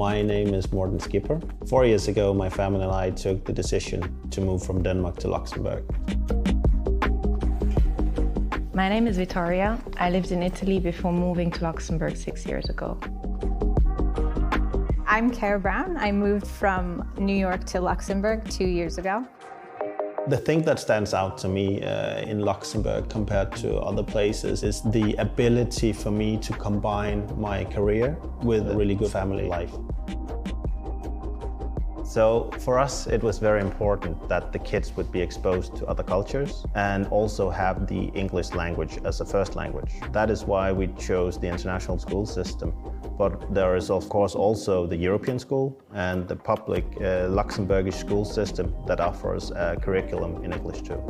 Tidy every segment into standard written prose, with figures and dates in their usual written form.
My name is Morten Skipper. 4 years ago, my family and I took the decision to move from Denmark to Luxembourg. My name is Vittoria. I lived in Italy before moving to Luxembourg 6 years ago. I'm Cara Brown. I moved from New York to Luxembourg 2 years ago. The thing that stands out to me in Luxembourg compared to other places is the ability for me to combine my career with a really good family life. So for us, it was very important that the kids would be exposed to other cultures and also have the English language as a first language. That is why we chose the international school system. But there is of course also the European school and the public Luxembourgish school system that offers a curriculum in English too.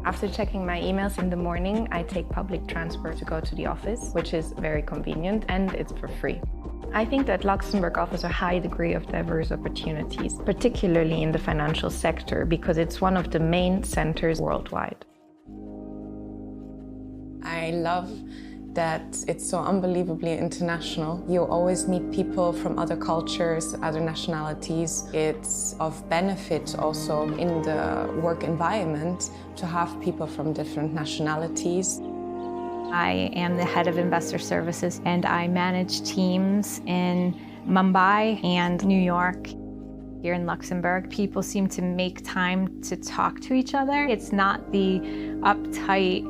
After checking my emails in the morning, I take public transport to go to the office, which is very convenient and it's for free. I think that Luxembourg offers a high degree of diverse opportunities, particularly in the financial sector, because it's one of the main centers worldwide. I love that it's so unbelievably international. You always meet people from other cultures, other nationalities. It's of benefit also in the work environment to have people from different nationalities. I am the head of investor services and I manage teams in Mumbai and New York. Here in Luxembourg, people seem to make time to talk to each other. It's not the uptight,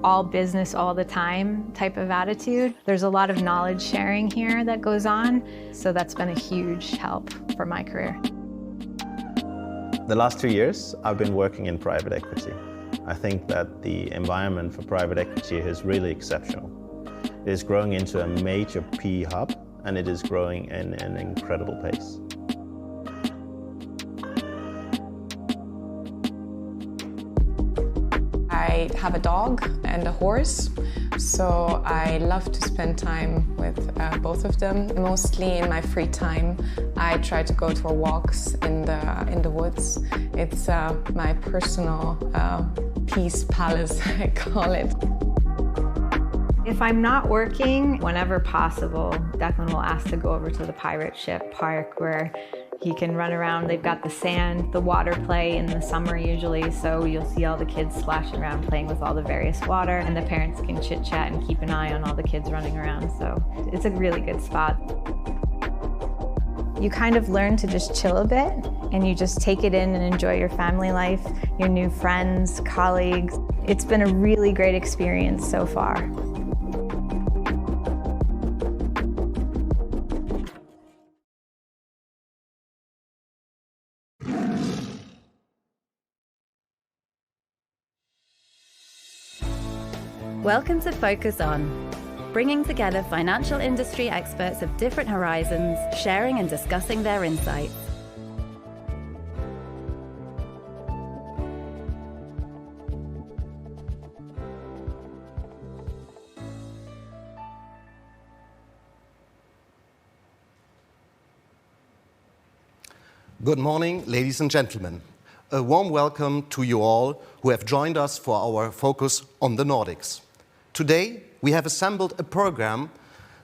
all business all the time type of attitude. There's a lot of knowledge sharing here that goes on, so that's been a huge help for my career. The last 2 years, I've been working in private equity. I think that the environment for private equity is really exceptional. It is growing into a major PE hub, and it is growing in an incredible pace. I have a dog and a horse, so I love to spend time with both of them. Mostly in my free time, I try to go for walks in the woods. It's my personal peace palace, I call it. If I'm not working, whenever possible, Declan will ask to go over to the pirate ship park where he can run around. They've got the sand, the water play in the summer usually, so you'll see all the kids splashing around playing with all the various water, and the parents can chit chat and keep an eye on all the kids running around, so it's a really good spot. You kind of learn to just chill a bit, and you just take it in and enjoy your family life, your new friends, colleagues. It's been a really great experience so far. Welcome to Focus On, bringing together financial industry experts of different horizons, sharing and discussing their insights. Good morning, ladies and gentlemen. A warm welcome to you all who have joined us for our Focus on the Nordics. Today, we have assembled a program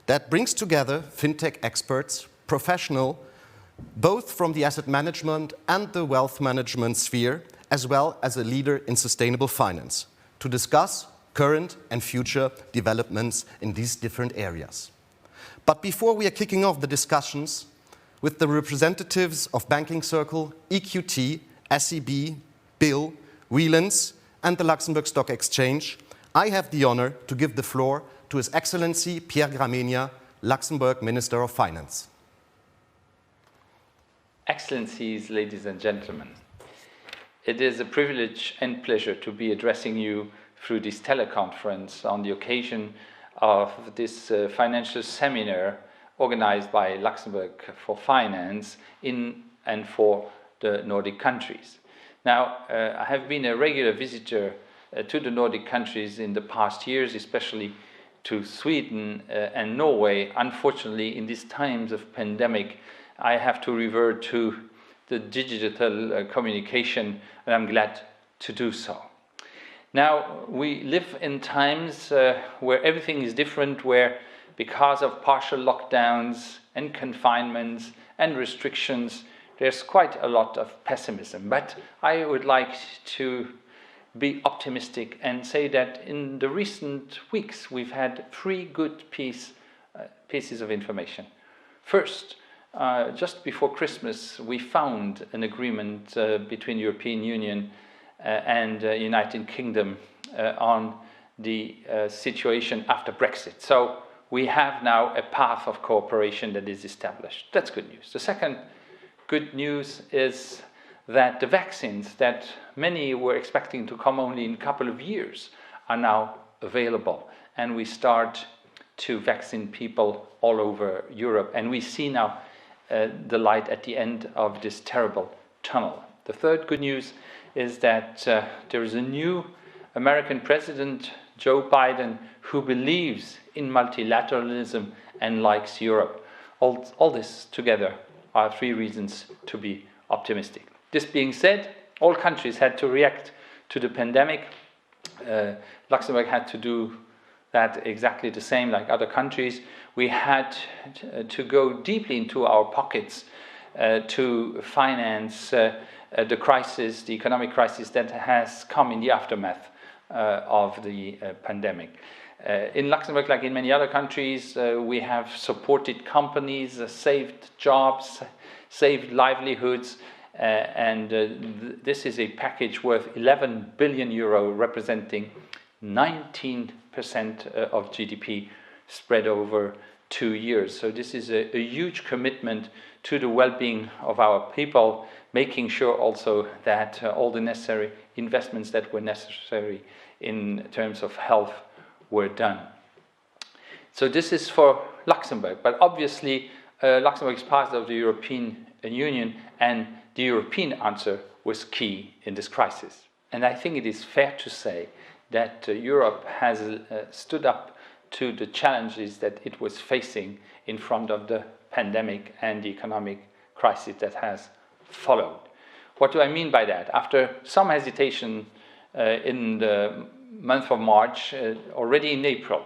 that brings together fintech experts, professional, both from the asset management and the wealth management sphere, as well as a leader in sustainable finance, to discuss current and future developments in these different areas. But before we are kicking off the discussions with the representatives of Banking Circle, EQT, SEB, Bill, Wealins, and the Luxembourg Stock Exchange, I have the honor to give the floor to His Excellency Pierre Gramegna, Luxembourg Minister of Finance. Excellencies, ladies and gentlemen, it is a privilege and pleasure to be addressing you through this teleconference on the occasion of this financial seminar organized by Luxembourg for Finance in and for the Nordic countries. Now, I have been a regular visitor to the Nordic countries in the past years, especially to Sweden and Norway. Unfortunately, in these times of pandemic, I have to revert to the digital communication, and I'm glad to do so. Now, we live in times where everything is different, where because of partial lockdowns and confinements and restrictions, there's quite a lot of pessimism. But I would like to be optimistic and say that in the recent weeks we've had 3 good pieces of information. First, just before Christmas, we found an agreement between European Union and United Kingdom on the situation after Brexit. So we have now a path of cooperation that is established. That's good news. The second good news is that the vaccines that many were expecting to come only in a couple of years are now available. And we start to vaccinate people all over Europe. And we see now the light at the end of this terrible tunnel. The third good news is that there is a new American president, Joe Biden, who believes in multilateralism and likes Europe. All this together are 3 reasons to be optimistic. This being said, all countries had to react to the pandemic. Luxembourg had to do that exactly the same like other countries. We had to go deeply into our pockets to finance the crisis, the economic crisis that has come in the aftermath of the pandemic. In Luxembourg, like in many other countries, we have supported companies, saved jobs, saved livelihoods, and this is a package worth 11 billion euro, representing 19% of GDP spread over 2 years. So this is a huge commitment to the well-being of our people, making sure also that all the necessary investments that were necessary in terms of health were done. So this is for Luxembourg, but obviously Luxembourg is part of the European Union, and the European answer was key in this crisis. And I think it is fair to say that Europe has stood up to the challenges that it was facing in front of the pandemic and the economic crisis that has followed. What do I mean by that? After some hesitation in the month of March, already in April,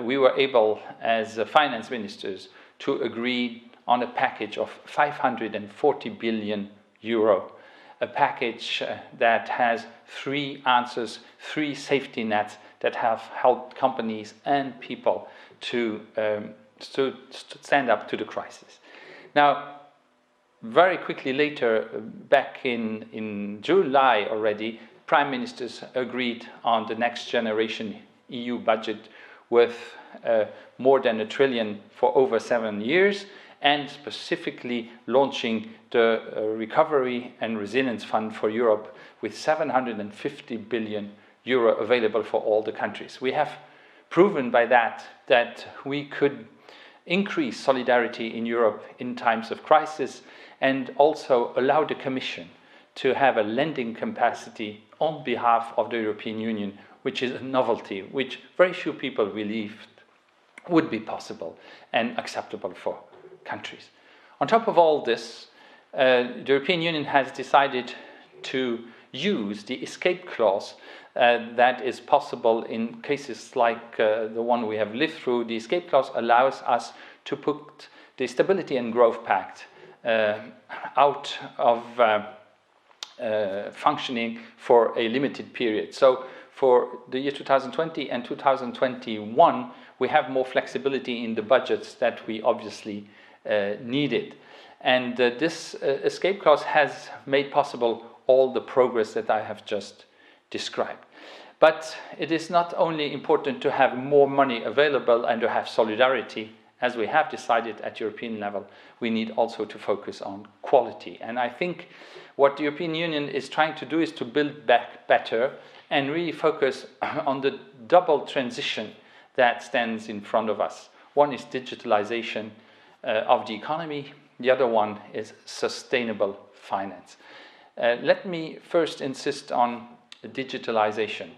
we were able, as finance ministers, to agree on a package of 540 billion euro, a package that has 3 answers, 3 safety nets that have helped companies and people to stand up to the crisis. Now, very quickly later, back in July already, Prime Ministers agreed on the next generation EU budget worth more than 1 trillion for over 7 years, and specifically launching the Recovery and Resilience Fund for Europe with 750 billion euro available for all the countries. We have proven by that we could increase solidarity in Europe in times of crisis, and also allow the Commission to have a lending capacity on behalf of the European Union, which is a novelty, which very few people believed would be possible and acceptable for countries. On top of all this, the European Union has decided to use the escape clause that is possible in cases like the one we have lived through. The escape clause allows us to put the Stability and Growth Pact out of functioning for a limited period. So for the year 2020 and 2021, we have more flexibility in the budgets that we obviously needed. And this escape clause has made possible all the progress that I have just described. But it is not only important to have more money available and to have solidarity, as we have decided at European level, we need also to focus on quality. And I think what the European Union is trying to do is to build back better and really focus on the double transition that stands in front of us. One is digitalization of the economy, the other one is sustainable finance. Let me first insist on digitalization.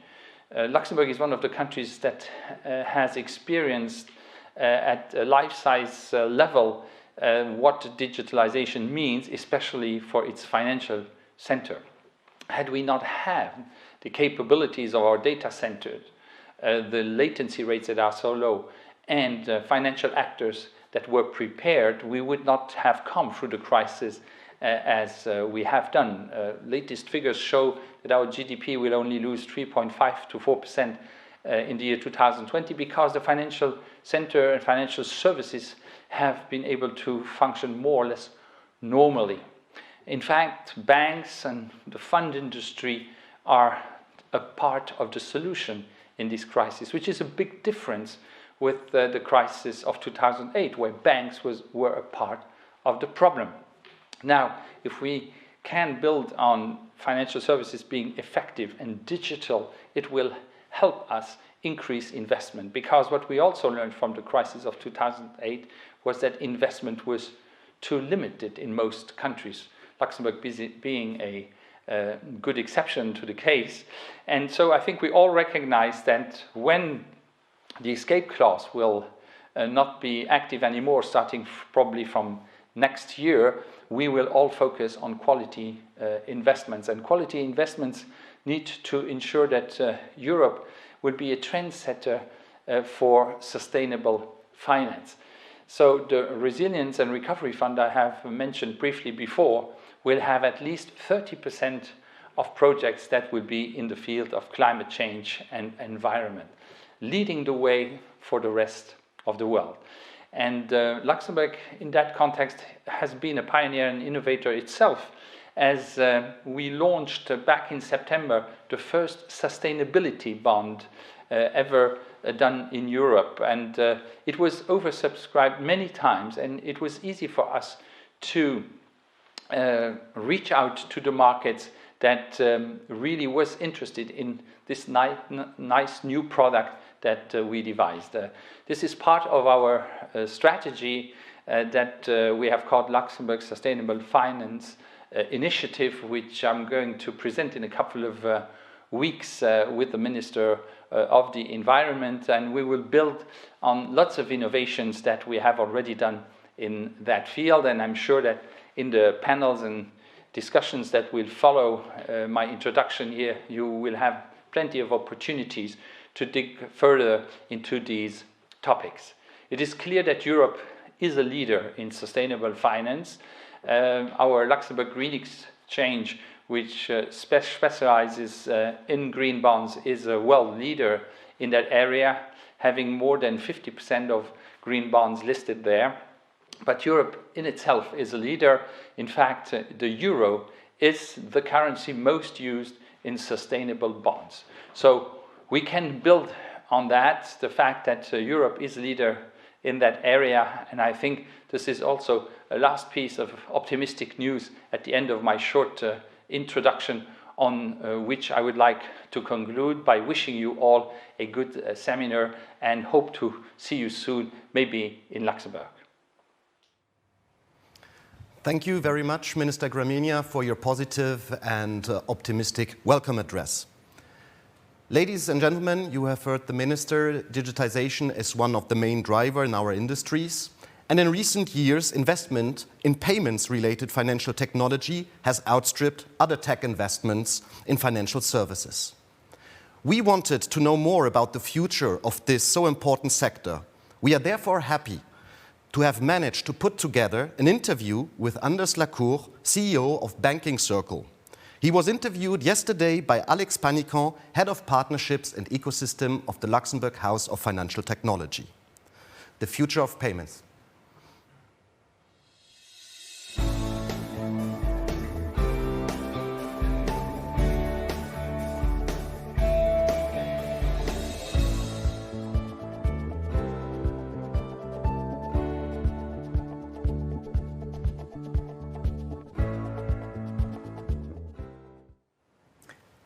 Luxembourg is one of the countries that has experienced at a life-size level what digitalization means, especially for its financial center. Had we not had the capabilities of our data centers, the latency rates that are so low, and financial actors that were prepared, we would not have come through the crisis as we have done. Latest figures show that our GDP will only lose 3.5 to 4% in the year 2020 because the financial center and financial services have been able to function more or less normally. In fact, banks and the fund industry are a part of the solution in this crisis, which is a big difference with the crisis of 2008, where banks were a part of the problem. Now, if we can build on financial services being effective and digital, it will help us increase investment, because what we also learned from the crisis of 2008 was that investment was too limited in most countries, Luxembourg being a good exception to the case. And so I think we all recognize that when the escape clause will not be active anymore, starting probably from next year, we will all focus on quality investments. And quality investments need to ensure that Europe will be a trendsetter for sustainable finance. So the Resilience and Recovery Fund I have mentioned briefly before will have at least 30% of projects that will be in the field of climate change and environment, leading the way for the rest of the world. And Luxembourg, in that context, has been a pioneer and innovator itself, as we launched back in September the first sustainability bond ever done in Europe. And it was oversubscribed many times, and it was easy for us to reach out to the markets that really was interested in this nice new product that we devised. This is part of our strategy that we have called Luxembourg Sustainable Finance Initiative, which I'm going to present in a couple of weeks with the Minister of the Environment, and we will build on lots of innovations that we have already done in that field. And I'm sure that in the panels and discussions that will follow my introduction here, you will have plenty of opportunities to dig further into these topics. It is clear that Europe is a leader in sustainable finance. Our Luxembourg Green Exchange, which specializes in green bonds, is a world leader in that area, having more than 50% of green bonds listed there. But Europe in itself is a leader. In fact, the euro is the currency most used in sustainable bonds. So we can build on that, the fact that Europe is a leader in that area, and I think this is also a last piece of optimistic news at the end of my short introduction, on which I would like to conclude by wishing you all a good seminar, and hope to see you soon, maybe in Luxembourg. Thank you very much, Minister Gramegna, for your positive and optimistic welcome address. Ladies and gentlemen, you have heard the Minister. Digitization is one of the main drivers in our industries. And in recent years, investment in payments-related financial technology has outstripped other tech investments in financial services. We wanted to know more about the future of this so important sector. We are therefore happy to have managed to put together an interview with Anders Lacour, CEO of Banking Circle. He was interviewed yesterday by Alex Panican, Head of Partnerships and Ecosystem of the Luxembourg House of Financial Technology. The future of payments.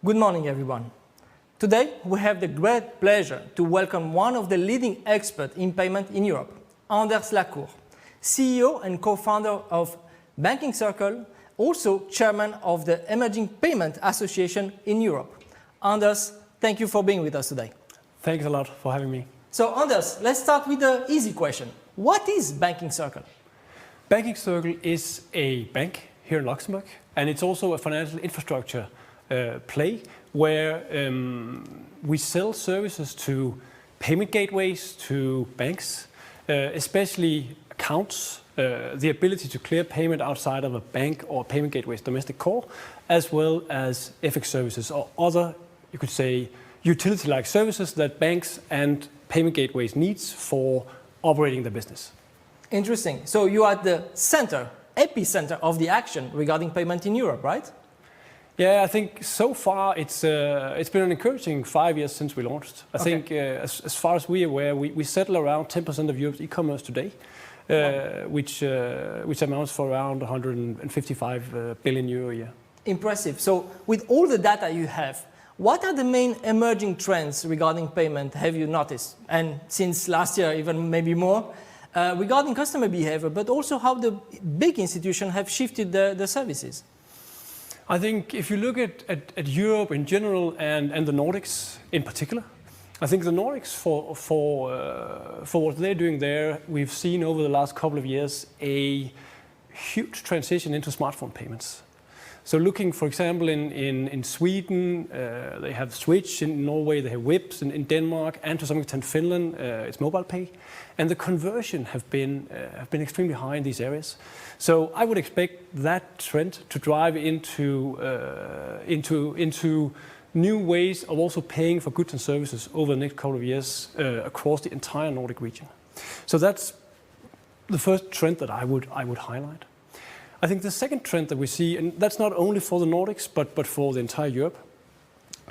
Good morning, everyone. Today, we have the great pleasure to welcome one of the leading experts in payment in Europe, Anders Lacour, CEO and co-founder of Banking Circle, also chairman of the Emerging Payment Association in Europe. Anders, thank you for being with us today. Thanks a lot for having me. So, Anders, let's start with the easy question. What is Banking Circle? Banking Circle is a bank here in Luxembourg, and it's also a financial infrastructure play where we sell services to payment gateways to banks, especially accounts, the ability to clear payment outside of a bank or payment gateway's domestic core, as well as FX services or other, you could say, utility-like services that banks and payment gateways needs for operating the business. Interesting. So you are at the center, epicenter of the action regarding payment in Europe, right? Yeah, I think so far it's been an encouraging 5 years since we launched. I think as far as we are aware, we settle around 10% of Europe's e-commerce today, which amounts for around 155 billion euro a year. Impressive. So with all the data you have, what are the main emerging trends regarding payment have you noticed? And since last year, even maybe more, regarding customer behavior, but also how the big institutions have shifted the services? I think if you look at Europe in general and the Nordics in particular, I think the Nordics for what they're doing there, we've seen over the last couple of years a huge transition into smartphone payments. So looking, for example, in Sweden, they have Switch. In Norway, they have Whips. In Denmark, and to some extent Finland, it's mobile pay. And the conversion have been extremely high in these areas. So I would expect that trend to drive into new ways of also paying for goods and services over the next couple of years across the entire Nordic region. So that's the first trend that I would highlight. I think the second trend that we see, and that's not only for the Nordics, but for the entire Europe,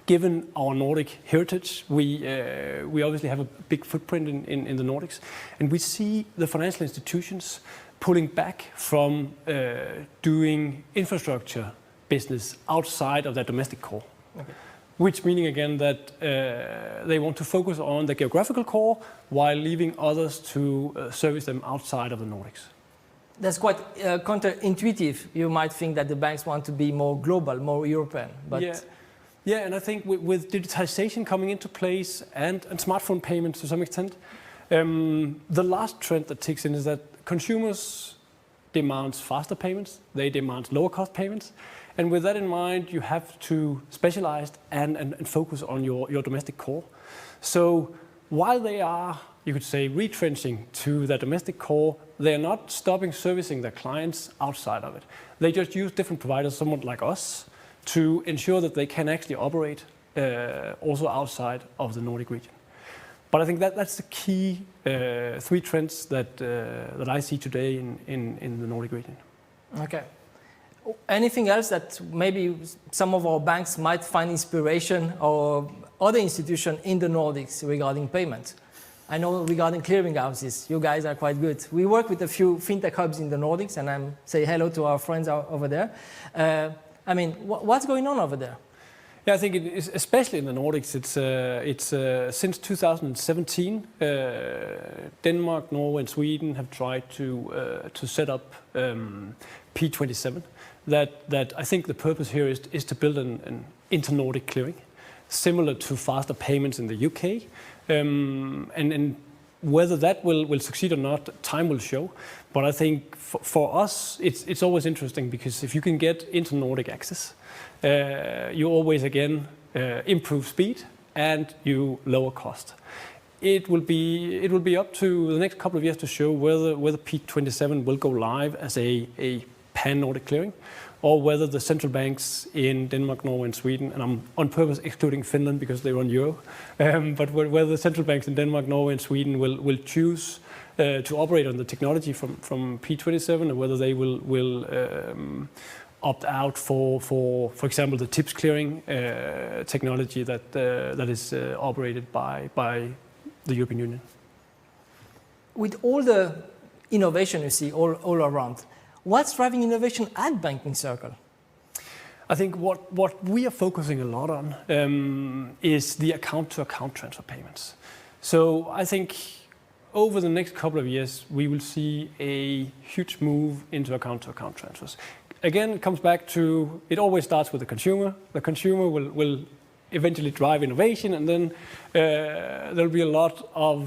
given our Nordic heritage, we obviously have a big footprint in the Nordics, and we see the financial institutions pulling back from doing infrastructure business outside of their domestic core. Okay. Which meaning again that they want to focus on the geographical core while leaving others to service them outside of the Nordics. That's quite counterintuitive. You might think that the banks want to be more global, more European. But yeah, and I think with digitization coming into place and smartphone payments to some extent, the last trend that ticks in is that consumers demand faster payments, they demand lower cost payments. And with that in mind, you have to specialize and focus on your domestic core. So while they are, you could say, retrenching to their domestic core, they are not stopping servicing their clients outside of it. They just use different providers, someone like us, to ensure that they can actually operate also outside of the Nordic region. But I think that's the key three trends that I see today in the Nordic region. Okay. Anything else that maybe some of our banks might find inspiration or other institutions in the Nordics regarding payment? I know regarding clearinghouses, you guys are quite good. We work with a few fintech hubs in the Nordics, and I say hello to our friends over there. I mean, what's going on over there? Yeah, I think it is, especially in the Nordics, it's since 2017, Denmark, Norway, and Sweden have tried to set up P27. That I think the purpose here is to build an inter-Nordic clearing, similar to faster payments in the UK. And whether that will succeed or not, time will show. But I think for us, it's always interesting because if you can get inter-Nordic access, you always again improve speed and you lower cost. It will be up to the next couple of years to show whether P27 will go live as a pan-Nordic clearing, or whether the central banks in Denmark, Norway, and Sweden, and I'm on purpose excluding Finland because they run euro, but whether the central banks in Denmark, Norway, and Sweden will choose to operate on the technology from P27, or whether they will opt out for example, the TIPS clearing technology that is operated by the European Union. With all the innovation you see all around, what's driving innovation at Banking Circle? I think what we are focusing a lot on is the account-to-account transfer payments. So I think over the next couple of years, we will see a huge move into account-to-account transfers. Again, it comes back to, it always starts with the consumer. The consumer will eventually drive innovation, and then there'll be a lot of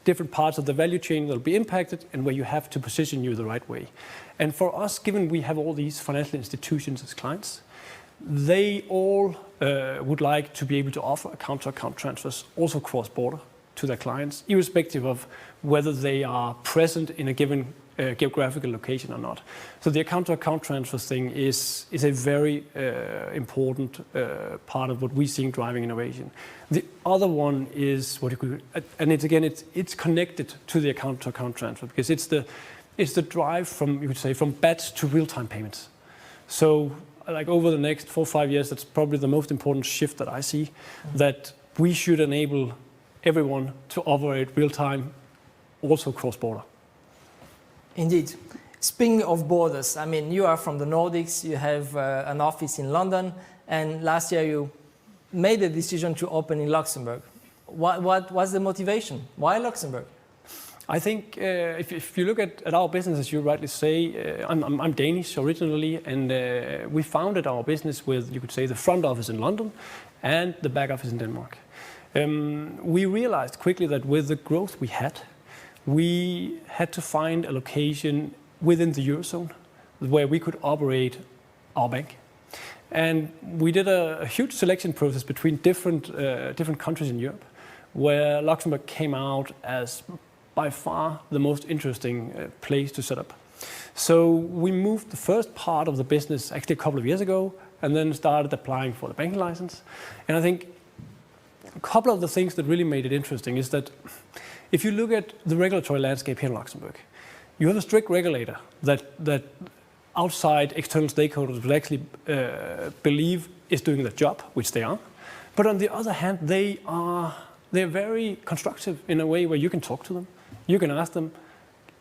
different parts of the value chain that'll be impacted, and where you have to position you the right way. And for us, given we have all these financial institutions as clients, they all would like to be able to offer account-to-account transfers also cross-border to their clients, irrespective of whether they are present in a given geographical location or not. So the account-to-account transfer thing is a very important part of what we see driving innovation. The other one is what you could, and it's connected to the account-to-account transfer because it's the drive from, you could say, from batch to real-time payments. So like over the next 4 or 5 years, that's probably the most important shift that I see, that we should enable everyone to operate real-time, also cross-border. Indeed. Speaking of borders, I mean, you are from the Nordics, you have an office in London, and last year you made the decision to open in Luxembourg. What was the motivation? Why Luxembourg? I think if you look at our business, as you rightly say, I'm Danish originally, and we founded our business with, you could say, the front office in London and the back office in Denmark. We realized quickly that with the growth we had to find a location within the Eurozone where we could operate our bank. And we did a huge selection process between different countries in Europe, where Luxembourg came out as by far the most interesting place to set up. So we moved the first part of the business actually a couple of years ago, and then started applying for the banking license. And I think a couple of the things that really made it interesting is that if you look at the regulatory landscape here in Luxembourg, you have a strict regulator that outside external stakeholders would actually believe is doing their job, which they are. But on the other hand, they're very constructive in a way where you can talk to them. You can ask them,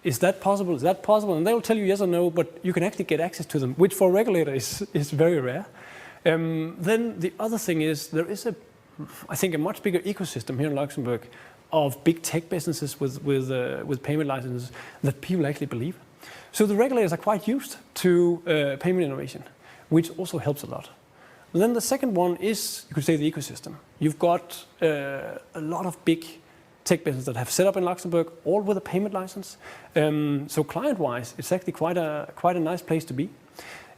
is that possible? Is that possible? And they will tell you yes or no, but you can actually get access to them, which for a regulator is very rare. Then the other thing is there is I think a much bigger ecosystem here in Luxembourg of big tech businesses with payment licenses that people actually believe. So the regulators are quite used to payment innovation, which also helps a lot. And then the second one is, you could say, the ecosystem. You've got a lot of big tech businesses that have set up in Luxembourg, all with a payment license. So client-wise, it's actually quite a nice place to be.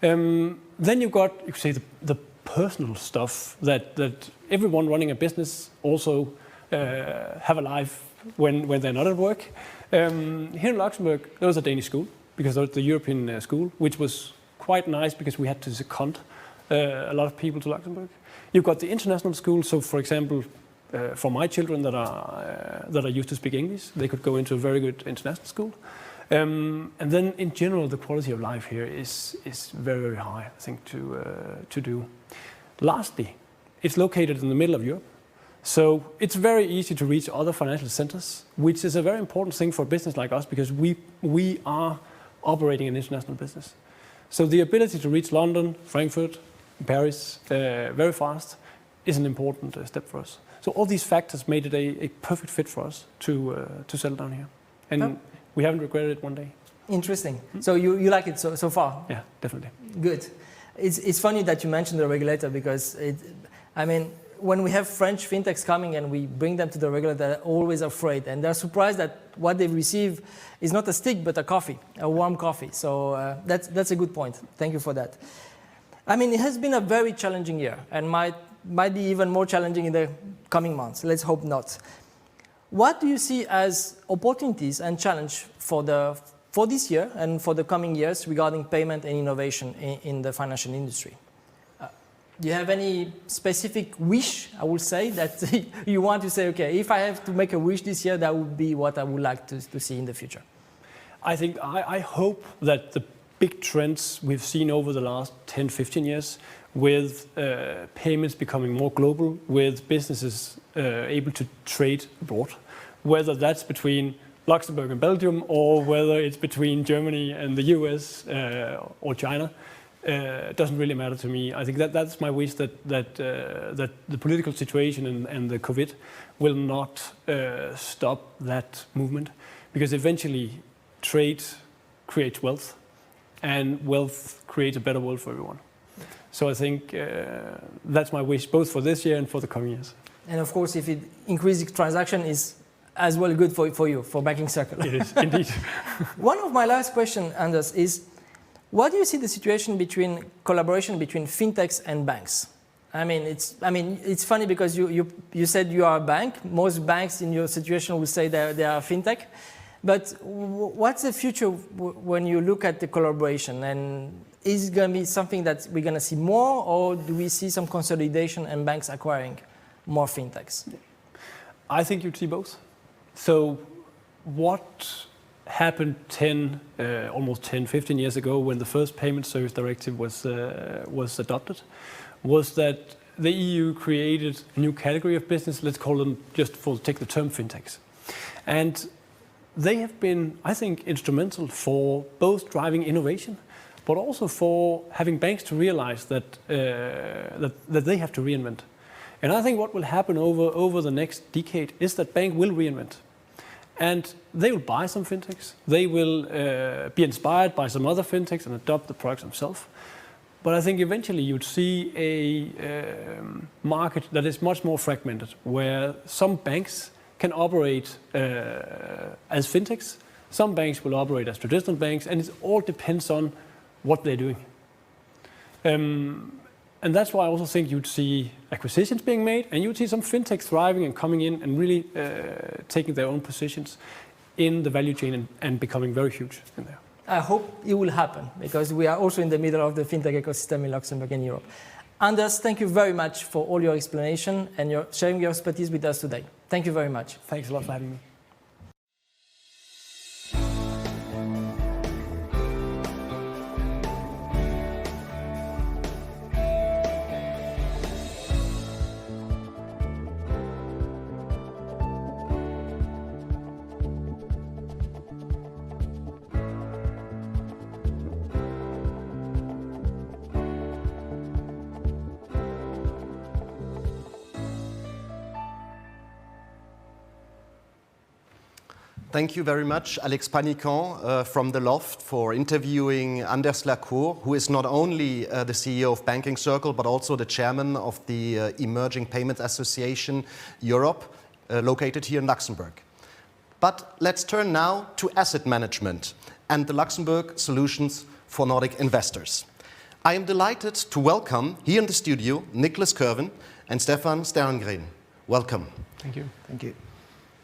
Then you've got, you could say, the personal stuff that everyone running a business also have a life when they're not at work. Here in Luxembourg, there was a Danish school, because there was the European school, which was quite nice because we had to second a lot of people to Luxembourg. You've got the international school, so for example, for my children that are used to speak English, they could go into a very good international school. And then in general, the quality of life here is very, very high, I think, to do. Lastly, it's located in the middle of Europe. So it's very easy to reach other financial centers, which is a very important thing for a business like us because we are operating an international business. So the ability to reach London, Frankfurt, Paris very fast is an important step for us. So all these factors made it a perfect fit for us to settle down here. And we haven't regretted it one day. Interesting. So you like it so far? Yeah, definitely. Good. It's funny that you mentioned the regulator because when we have French fintechs coming and we bring them to the regulator, they're always afraid. And they're surprised that what they receive is not a stick, but a coffee, a warm coffee. So that's a good point. Thank you for that. It has been a very challenging year and might be even more challenging in the coming months. Let's hope not. What do you see as opportunities and challenge for this year and for the coming years regarding payment and innovation in the financial industry? Do you have any specific wish, I would say, that you want to say, okay, if I have to make a wish this year, that would be what I would like to see in the future? I think I hope that the big trends we've seen over the last 10, 15 years with payments becoming more global, with businesses able to trade abroad, whether that's between Luxembourg and Belgium or whether it's between Germany and the US or China, doesn't really matter to me. I think that's my wish that the political situation and the COVID will not stop that movement, because eventually trade creates wealth, and wealth creates a better world for everyone. So I think that's my wish, both for this year and for the coming years. And of course, if it increases transaction, is as well good for you, for banking circle. It is, indeed. One of my last questions, Anders, is what do you see the situation between collaboration between fintechs and banks? I mean, it's funny because you said you are a bank. Most banks in your situation will say they are fintech. But what's the future when you look at the collaboration? And is it going to be something that we're going to see more, or do we see some consolidation and banks acquiring more fintechs? I think you'd see both. So what happened almost 10, 15 years ago when the first payment service directive was adopted was that the EU created a new category of business, let's call them, just for take the term fintechs. And they have been, I think, instrumental for both driving innovation, but also for having banks to realize that they have to reinvent. And I think what will happen over the next decade is that bank will reinvent. And they will buy some fintechs. They will be inspired by some other fintechs and adopt the products themselves. But I think eventually you'd see a market that is much more fragmented, where some banks can operate as fintechs, some banks will operate as traditional banks, and it all depends on what they're doing. And that's why I also think you'd see acquisitions being made, and you'd see some fintechs thriving and coming in and really taking their own positions in the value chain and becoming very huge in there. I hope it will happen, because we are also in the middle of the fintech ecosystem in Luxembourg and Europe. Anders, thank you very much for all your explanation and your sharing your expertise with us today. Thank you very much. Thanks a lot for having me. Thank you very much, Alex Panican from the LHoFT, for interviewing Anders Lacour, who is not only the CEO of Banking Circle, but also the chairman of the Emerging Payments Association Europe, located here in Luxembourg. But let's turn now to asset management and the Luxembourg solutions for Nordic investors. I am delighted to welcome here in the studio Nicolas Curwen and Stefan Stjerngren. Welcome. Thank you. Thank you.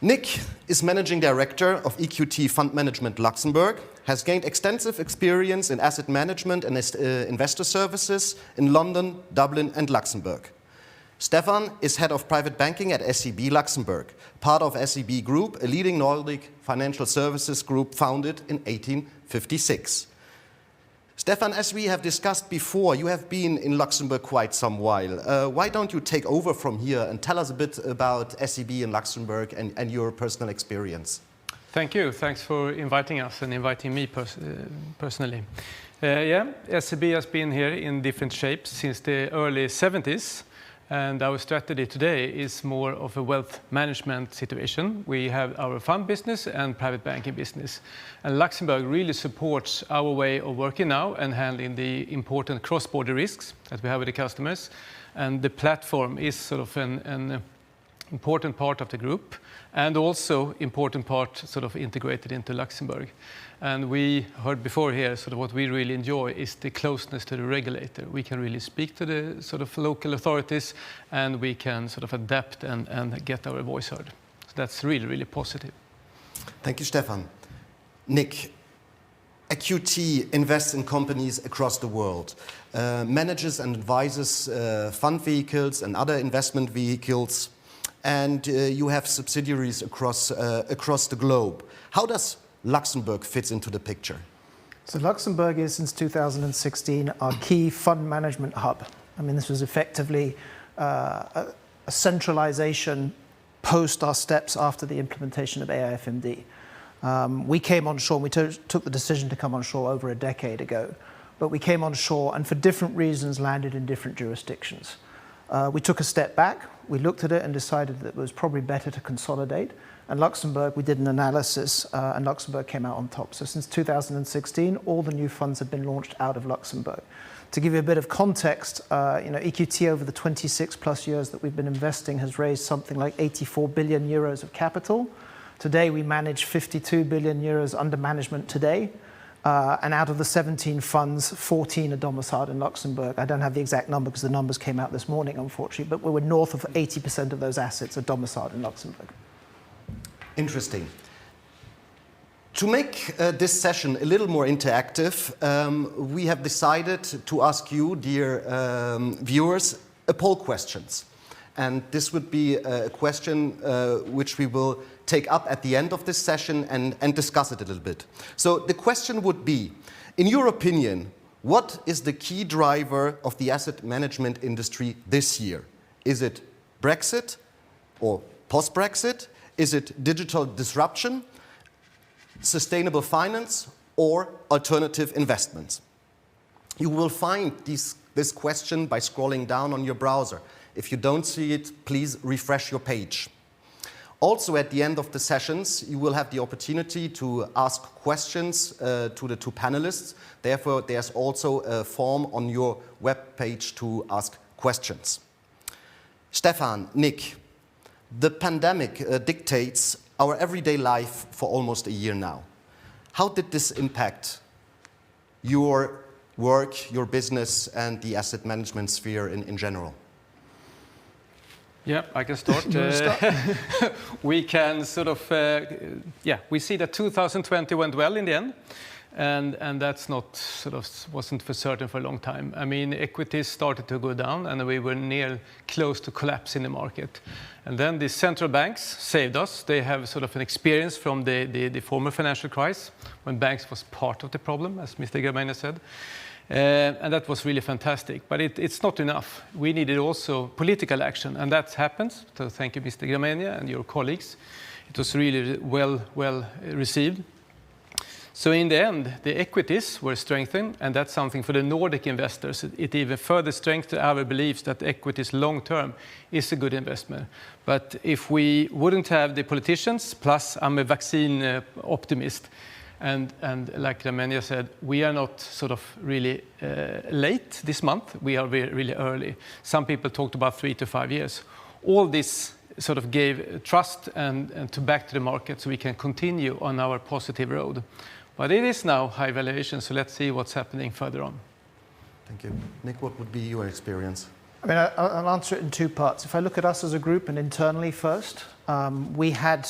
Nick is Managing Director of EQT Fund Management Luxembourg, has gained extensive experience in asset management and investor services in London, Dublin and Luxembourg. Stefan is Head of Private Banking at SEB Luxembourg, part of SEB Group, a leading Nordic financial services group founded in 1856. Stefan, as we have discussed before, you have been in Luxembourg quite some while. Why don't you take over from here and tell us a bit about SEB in Luxembourg and your personal experience? Thank you. Thanks for inviting us and inviting me personally. SEB has been here in different shapes since the early 70s. And our strategy today is more of a wealth management situation. We have our fund business and private banking business. And Luxembourg really supports our way of working now and handling the important cross-border risks that we have with the customers. And the platform is sort of an important part of the group, and also important part sort of integrated into Luxembourg. And we heard before here, sort of what we really enjoy is the closeness to the regulator. We can really speak to the sort of local authorities, and we can sort of adapt and get our voice heard. So that's really, really positive. Thank you, Stefan. Nick, EQT invests in companies across the world, manages and advises fund vehicles and other investment vehicles, and you have subsidiaries across the globe. How does Luxembourg fits into the picture? So Luxembourg is, since 2016, our key fund management hub. I mean, this was effectively a centralization post our steps after the implementation of AIFMD. We came on shore, we took the decision to come on shore over a decade ago, but we came on shore and for different reasons landed in different jurisdictions. We took a step back, we looked at it and decided that it was probably better to consolidate. And Luxembourg, we did an analysis and Luxembourg came out on top. So since 2016, all the new funds have been launched out of Luxembourg. To give you a bit of context, EQT over the 26 plus years that we've been investing has raised something like 84 billion euros of capital. Today we manage 52 billion euros under management today. And out of the 17 funds, 14 are domiciled in Luxembourg. I don't have the exact number because the numbers came out this morning, unfortunately, but we were north of 80% of those assets are domiciled in Luxembourg. Interesting. To make this session a little more interactive, we have decided to ask you, dear viewers, a poll questions. And this would be a question which we will take up at the end of this session and discuss it a little bit. So the question would be, in your opinion, what is the key driver of the asset management industry this year? Is it Brexit or post-Brexit? Is it digital disruption, sustainable finance, or alternative investments? You will find this question by scrolling down on your browser. If you don't see it, please refresh your page. Also, at the end of the sessions, you will have the opportunity to ask questions to the two panelists. Therefore, there's also a form on your web page to ask questions. Stefan, Nick, the pandemic dictates our everyday life for almost a year now. How did this impact your work, your business, and the asset management sphere in general? Yeah, I can start. We can sort of, we see that 2020 went well in the end, and that's not sort of wasn't for certain for a long time. I mean, equities started to go down, and we were near close to collapse in the market. And then the central banks saved us. They have sort of an experience from the former financial crisis, when banks was part of the problem, as Mr. Gramegna said. And that was really fantastic, but it's not enough. We needed also political action, and that happens. So thank you, Mr. Gramegna, and your colleagues. It was really well received. So in the end, the equities were strengthened, and that's something for the Nordic investors. It even further strengthened our beliefs that equities long-term is a good investment. But if we wouldn't have the politicians, plus I'm a vaccine optimist, and like Gramegna said, we are not sort of really late this month. We are really early. Some people talked about 3 to 5 years. All this sort of gave trust and to back to the market so we can continue on our positive road. But it is now high valuation, so let's see what's happening further on. Thank you. Nick, what would be your experience? I mean, I'll answer it in two parts. If I look at us as a group and internally first, we had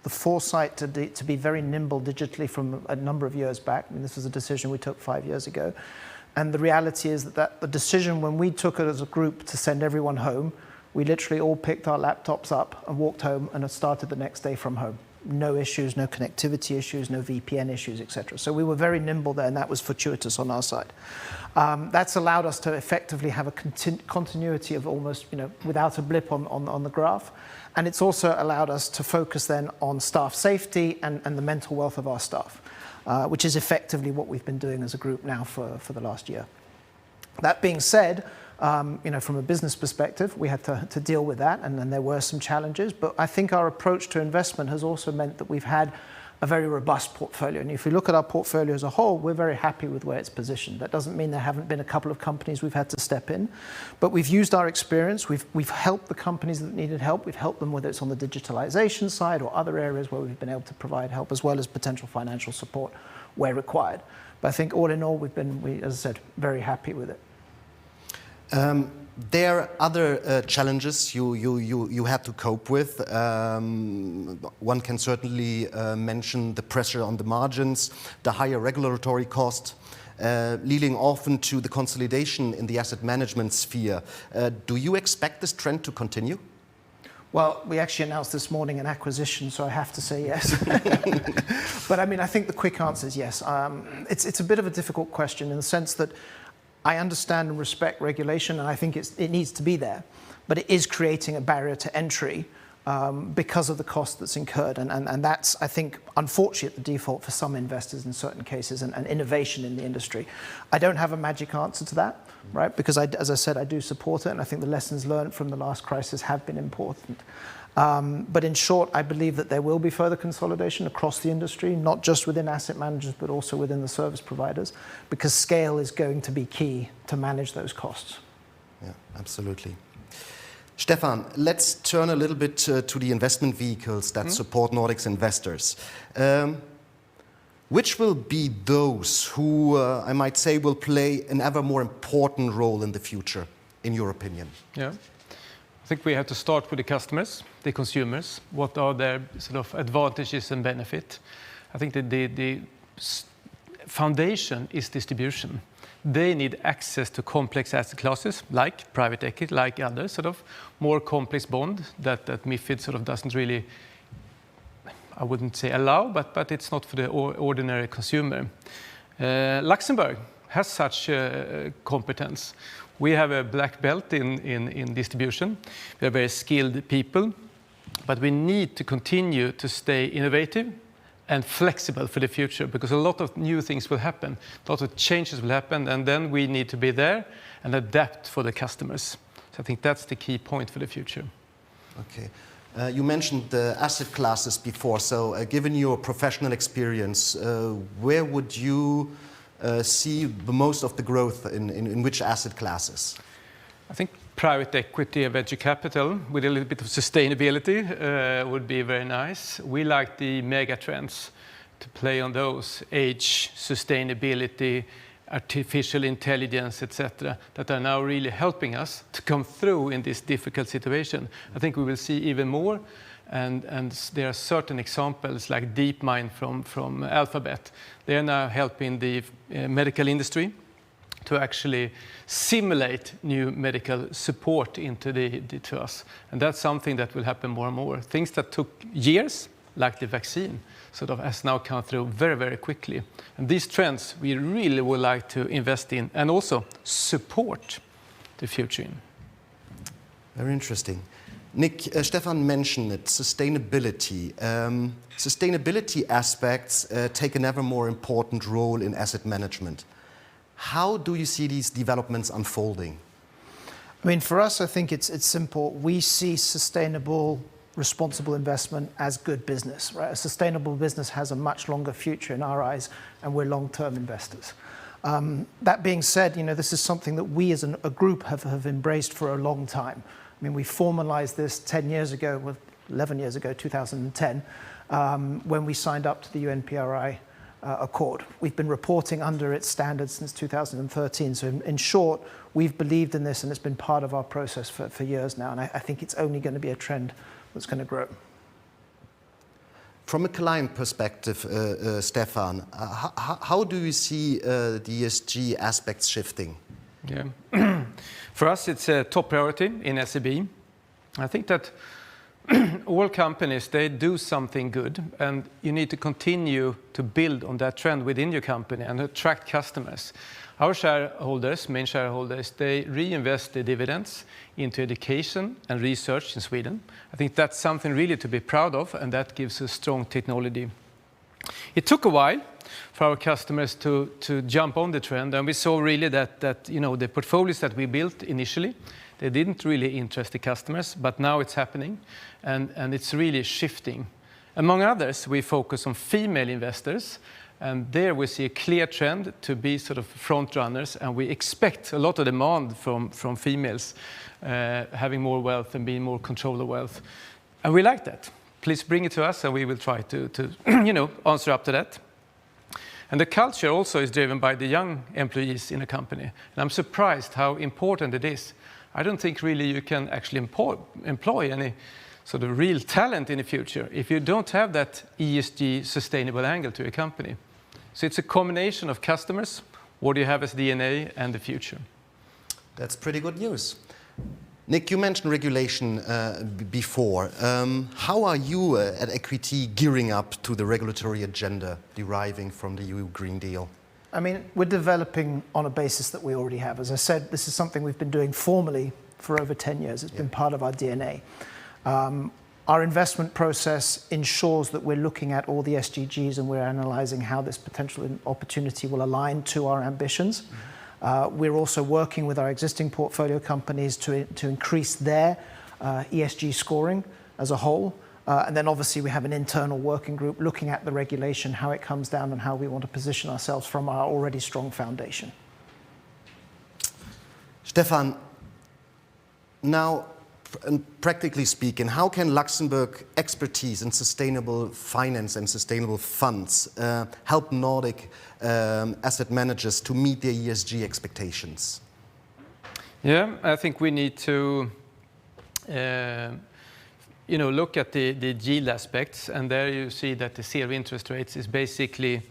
the foresight to be very nimble digitally from a number of years back. I mean, this was a decision we took 5 years ago. And the reality is that the decision when we took it as a group to send everyone home, we literally all picked our laptops up and walked home and started the next day from home. No issues, no connectivity issues, no VPN issues, etc. So we were very nimble there, and that was fortuitous on our side. That's allowed us to effectively have a continuity of almost, without a blip on the graph. And it's also allowed us to focus then on staff safety and the mental wealth of our staff, which is effectively what we've been doing as a group now for the last year. That being said, from a business perspective, we had to deal with that, and then there were some challenges. But I think our approach to investment has also meant that we've had a very robust portfolio. And if we look at our portfolio as a whole, we're very happy with where it's positioned. That doesn't mean there haven't been a couple of companies we've had to step in, but we've used our experience. We've helped the companies that needed help. We've helped them, whether it's on the digitalization side or other areas where we've been able to provide help, as well as potential financial support where required. But I think all in all, as I said, very happy with it. There are other challenges you had to cope with. One can certainly mention the pressure on the margins, the higher regulatory cost, leading often to the consolidation in the asset management sphere. Do you expect this trend to continue? Well, we actually announced this morning an acquisition, so I have to say yes. But I mean, I think the quick answer is yes. It's a bit of a difficult question in the sense that I understand and respect regulation, and I think it needs to be there, but it is creating a barrier to entry because of the cost that's incurred, and that's, I think, unfortunately the default for some investors in certain cases, and innovation in the industry. I don't have a magic answer to that, right? Because as I said, I do support it, and I think the lessons learned from the last crisis have been important. But in short, I believe that there will be further consolidation across the industry, not just within asset managers, but also within the service providers, because scale is going to be key to manage those costs. Yeah, absolutely. Stefan, let's turn a little bit to the investment vehicles that support Nordics investors. which will be those who, I might say, will play an ever more important role in the future, in your opinion? Yeah. I think we have to start with the customers, the consumers. What are their sort of advantages and benefit? I think that the foundation is distribution. They need access to complex asset classes like private equity, like others, sort of more complex bond that MiFID sort of doesn't really, I wouldn't say allow, but it's not for the ordinary consumer. Luxembourg has such competence. We have a black belt in distribution. We are very skilled people, but we need to continue to stay innovative and flexible for the future, because a lot of new things will happen, a lot of changes will happen, and then we need to be there and adapt for the customers. So I think that's the key point for the future. Okay. You mentioned the asset classes before, so given your professional experience, where would you see the most of the growth in which asset classes? I think private equity and venture capital with a little bit of sustainability would be very nice. We like the mega trends to play on those, age, sustainability, artificial intelligence, etc., that are now really helping us to come through in this difficult situation. I think we will see even more, and there are certain examples like DeepMind from Alphabet. They are now helping the medical industry to actually simulate new medical support into to us. And that's something that will happen more and more. Things that took years, like the vaccine, sort of has now come through very, very quickly. And these trends we really would like to invest in and also support the future in. Very interesting. Nick, Stefan mentioned it, sustainability. Sustainability aspects take an ever more important role in asset management. How do you see these developments unfolding? I mean, for us, I think it's simple. We see sustainable, responsible investment as good business, right? A sustainable business has a much longer future in our eyes, and we're long-term investors. That being said, this is something that we as a group have embraced for a long time. I mean, we formalized this 10 years ago, 11 years ago, 2010, when we signed up to the UNPRI Accord. We've been reporting under its standards since 2013. So in short, we've believed in this and it's been part of our process for years now. And I think it's only going to be a trend that's going to grow. From a client perspective, Stefan, how do you see the ESG aspects shifting? Yeah. For us, it's a top priority in SEB. I think that all companies, they do something good, and you need to continue to build on that trend within your company and attract customers. Our shareholders, main shareholders, they reinvest the dividends into education and research in Sweden. I think that's something really to be proud of, and that gives us strong technology. It took a while for our customers to jump on the trend, and we saw really that the portfolios that we built initially, they didn't really interest the customers, but now it's happening, and it's really shifting. Among others, we focus on female investors, and there we see a clear trend to be sort of front runners, and we expect a lot of demand from females having more wealth and being more control of wealth. And we like that. Please bring it to us, and we will try to answer up to that. And the culture also is driven by the young employees in a company. And I'm surprised how important it is. I don't think really you can actually employ any sort of real talent in the future if you don't have that ESG sustainable angle to your company. So it's a combination of customers, what you have as DNA, and the future. That's pretty good news. Nick, you mentioned regulation before. How are you at Equity gearing up to the regulatory agenda deriving from the EU Green Deal? I mean, we're developing on a basis that we already have. As I said, this is something we've been doing formally for over 10 years. It's been part of our DNA. Our investment process ensures that we're looking at all the SDGs and we're analysing how this potential opportunity will align to our ambitions. We're also working with our existing portfolio companies to increase their ESG scoring as a whole. And then obviously we have an internal working group looking at the regulation, how it comes down and how we want to position ourselves from our already strong foundation. Stefan, now And practically speaking, how can Luxembourg expertise in sustainable finance and sustainable funds help Nordic asset managers to meet their ESG expectations? Yeah, I think we need to look at the yield aspects, and there you see that the zero interest rates is basically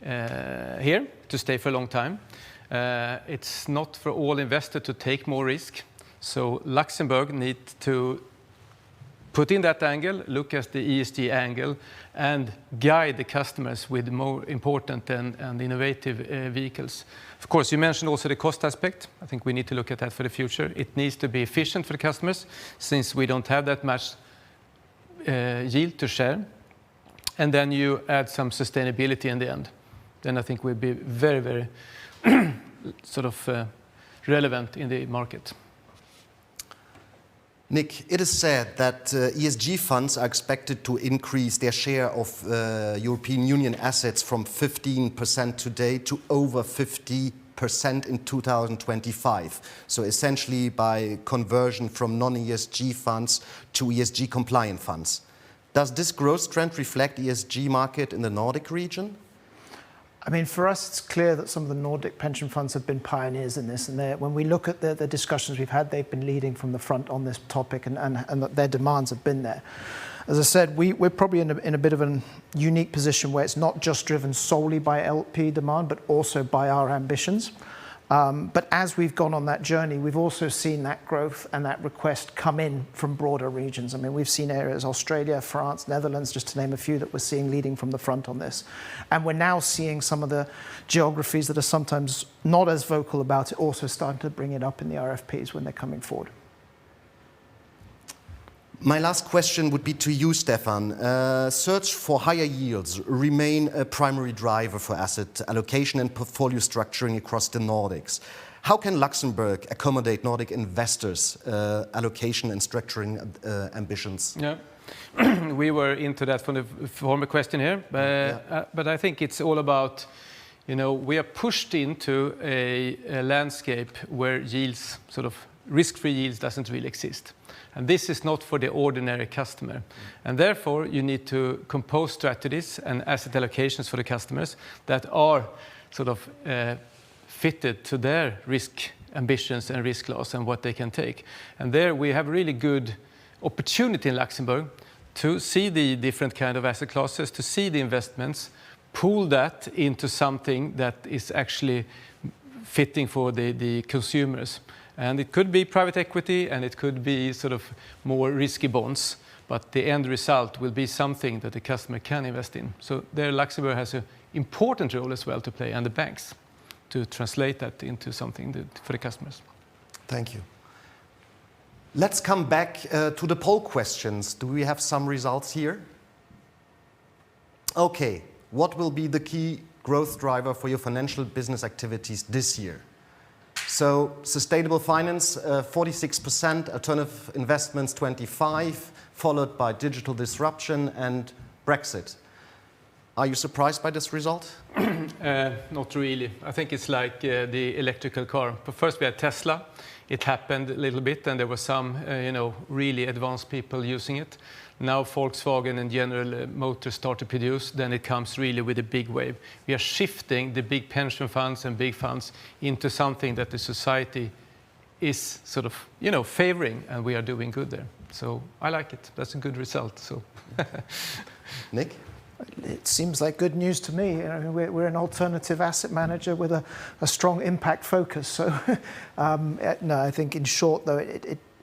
here to stay for a long time. It's not for all investors to take more risk. So Luxembourg needs to put in that angle, look at the ESG angle, and guide the customers with more important and innovative vehicles. Of course, you mentioned also the cost aspect. I think we need to look at that for the future. It needs to be efficient for the customers, since we don't have that much yield to share. And then you add some sustainability in the end. Then I think we'll be very, very relevant in the market. Nick, it is said that ESG funds are expected to increase their share of European Union assets from 15% today to over 50% in 2025. So essentially by conversion from non-ESG funds to ESG compliant funds. Does this growth trend reflect ESG market in the Nordic region? I mean, for us, it's clear that some of the Nordic pension funds have been pioneers in this. And when we look at the discussions we've had, they've been leading from the front on this topic, and their demands have been there. As I said, we're probably in a bit of a unique position where it's not just driven solely by LP demand, but also by our ambitions. But as we've gone on that journey, we've also seen that growth and that request come in from broader regions. I mean, we've seen areas, Australia, France, Netherlands, just to name a few, that we're seeing leading from the front on this. And we're now seeing some of the geographies that are sometimes not as vocal about it also starting to bring it up in the RFPs when they're coming forward. My last question would be to you, Stefan. Search for higher yields remain a primary driver for asset allocation and portfolio structuring across the Nordics. How can Luxembourg accommodate Nordic investors' allocation and structuring ambitions? Yeah, we were into that from the former question here, but I think it's all about, we are pushed into a landscape where yields, risk-free yields doesn't really exist. And this is not for the ordinary customer. And therefore, you need to compose strategies and asset allocations for the customers that are fitted to their risk ambitions and risk loss and what they can take. And there we have really good opportunity in Luxembourg to see the different kind of asset classes, to see the investments, pool that into something that is actually fitting for the consumers. And it could be private equity, and it could be more risky bonds, but the end result will be something that the customer can invest in. So there Luxembourg has an important role as well to play, and the banks, to translate that into something for the customers. Thank you. Let's come back to the poll questions. Do we have some results here? Okay, what will be the key growth driver for your financial business activities this year? So sustainable finance, 46%, alternative investments, 25%, followed by digital disruption and Brexit. Are you surprised by this result? Not really. I think it's like the electrical car. But first we had Tesla. It happened a little bit, and there were some, really advanced people using it. Now Volkswagen and General Motors start to produce, then it comes really with a big wave. We are shifting the big pension funds and big funds into something that the society is favoring, and we are doing good there. So I like it. That's a good result. So, Nick? It seems like good news to me. We're an alternative asset manager with a strong impact focus. So, no, I think in short, though,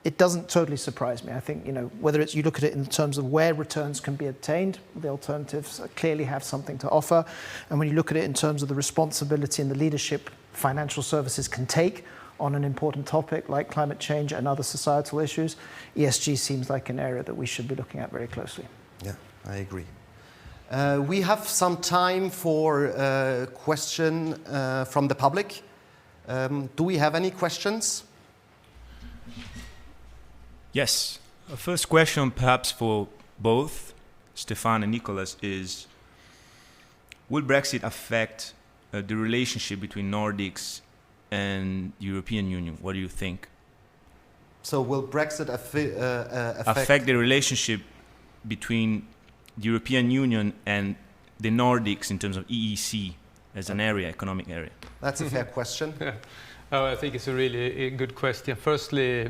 it doesn't totally surprise me. I think, whether you look at it in terms of where returns can be obtained, the alternatives clearly have something to offer. And when you look at it in terms of the responsibility and the leadership financial services can take on an important topic like climate change and other societal issues, ESG seems like an area that we should be looking at very closely. Yeah, I agree. We have some time for a question from the public. Do we have any questions? Yes. A first question, perhaps for both Stefan and Nicolas, is: will Brexit affect the relationship between Nordics and the European Union? What do you think? So will Brexit affect the relationship between the European Union and the Nordics in terms of EEC as an area, economic area? That's a fair question. Yeah. Oh, I think it's a really good question. Firstly,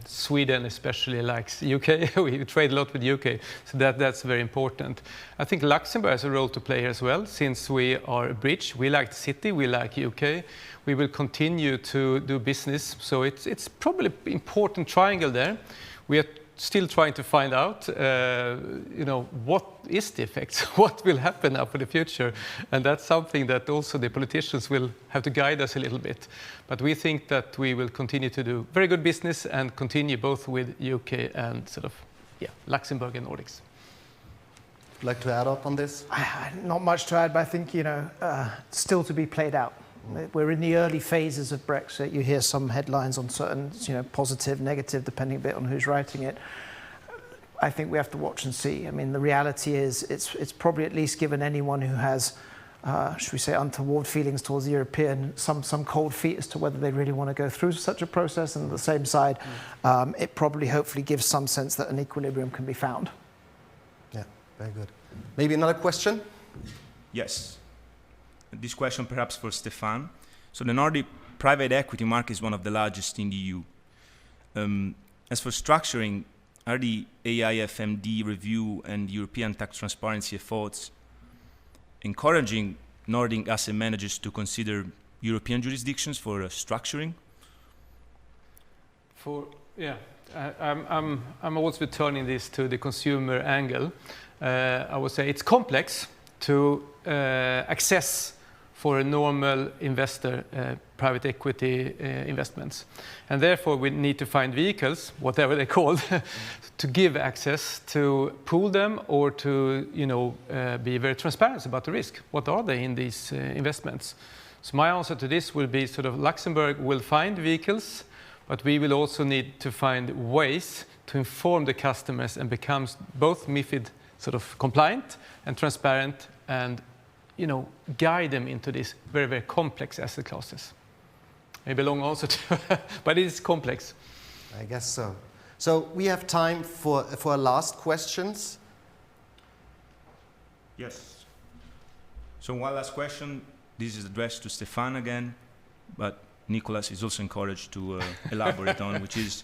Sweden especially likes UK. We trade a lot with UK, so that's very important. I think Luxembourg has a role to play here as well, since we are a bridge. We like the city, we like UK. We will continue to do business, so it's probably an important triangle there. We are still trying to find out, what is the effects, what will happen now for the future, and that's something that also the politicians will have to guide us a little bit. But we think that we will continue to do very good business and continue both with UK and Luxembourg and Nordics. Would you like to add up on this? Not much to add, but I think still to be played out. We're in the early phases of Brexit. You hear some headlines on certain, positive, negative, depending a bit on who's writing it. I think we have to watch and see. I mean, the reality is it's probably at least given anyone who has, should we say, untoward feelings towards the European, some cold feet as to whether they really want to go through such a process. And at the same side, it probably hopefully gives some sense that an equilibrium can be found. Yeah, very good. Maybe another question? Yes. This question perhaps for Stefan. So the Nordic private equity market is one of the largest in the EU. As for structuring, are the AIFMD review and European tax transparency efforts encouraging Nordic asset managers to consider European jurisdictions for structuring? I'm always returning this to the consumer angle. I would say it's complex to access for a normal investor, private equity investments. And therefore we need to find vehicles, whatever they're called, to give access, to pool them, or to be very transparent about the risk. What are they in these investments? So my answer to this will be Luxembourg will find vehicles, but we will also need to find ways to inform the customers and become both MiFID compliant and transparent, and guide them into these very, very complex asset classes. Maybe a long answer, but it is complex. I guess so. So we have time for last questions. Yes. So one last question. This is addressed to Stefan again, but Nicolas is also encouraged to elaborate on, which is,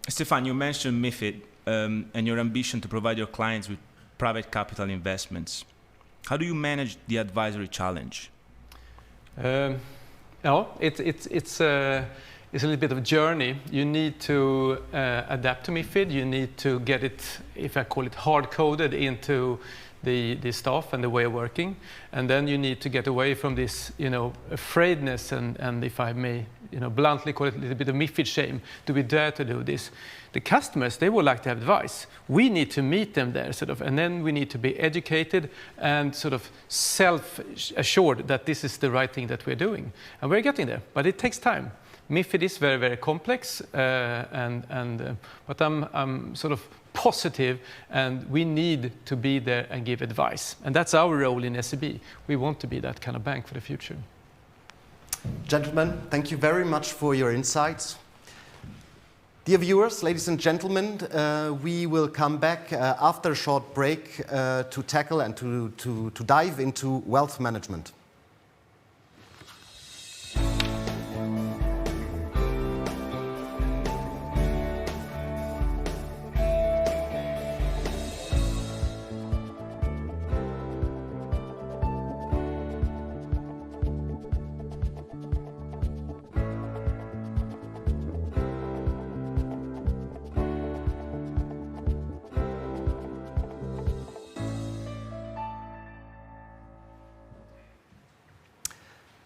Stefan, you mentioned MiFID and your ambition to provide your clients with private capital investments. How do you manage the advisory challenge? It's a little bit of a journey. You need to adapt to MiFID. You need to get it, if I call it, hard-coded into the staff and the way of working. And then you need to get away from this, afraidness and if I may, bluntly call it a little bit of MiFID shame. Do we dare to do this? The customers, they would like to have advice. We need to meet them there, and then we need to be educated and self-assured that this is the right thing that we're doing. And we're getting there, but it takes time. MiFID is very, very complex, but I'm positive, and we need to be there and give advice. And that's our role in SEB. We want to be that kind of bank for the future. Gentlemen, thank you very much for your insights. Dear viewers, ladies and gentlemen, we will come back after a short break to tackle and to dive into wealth management.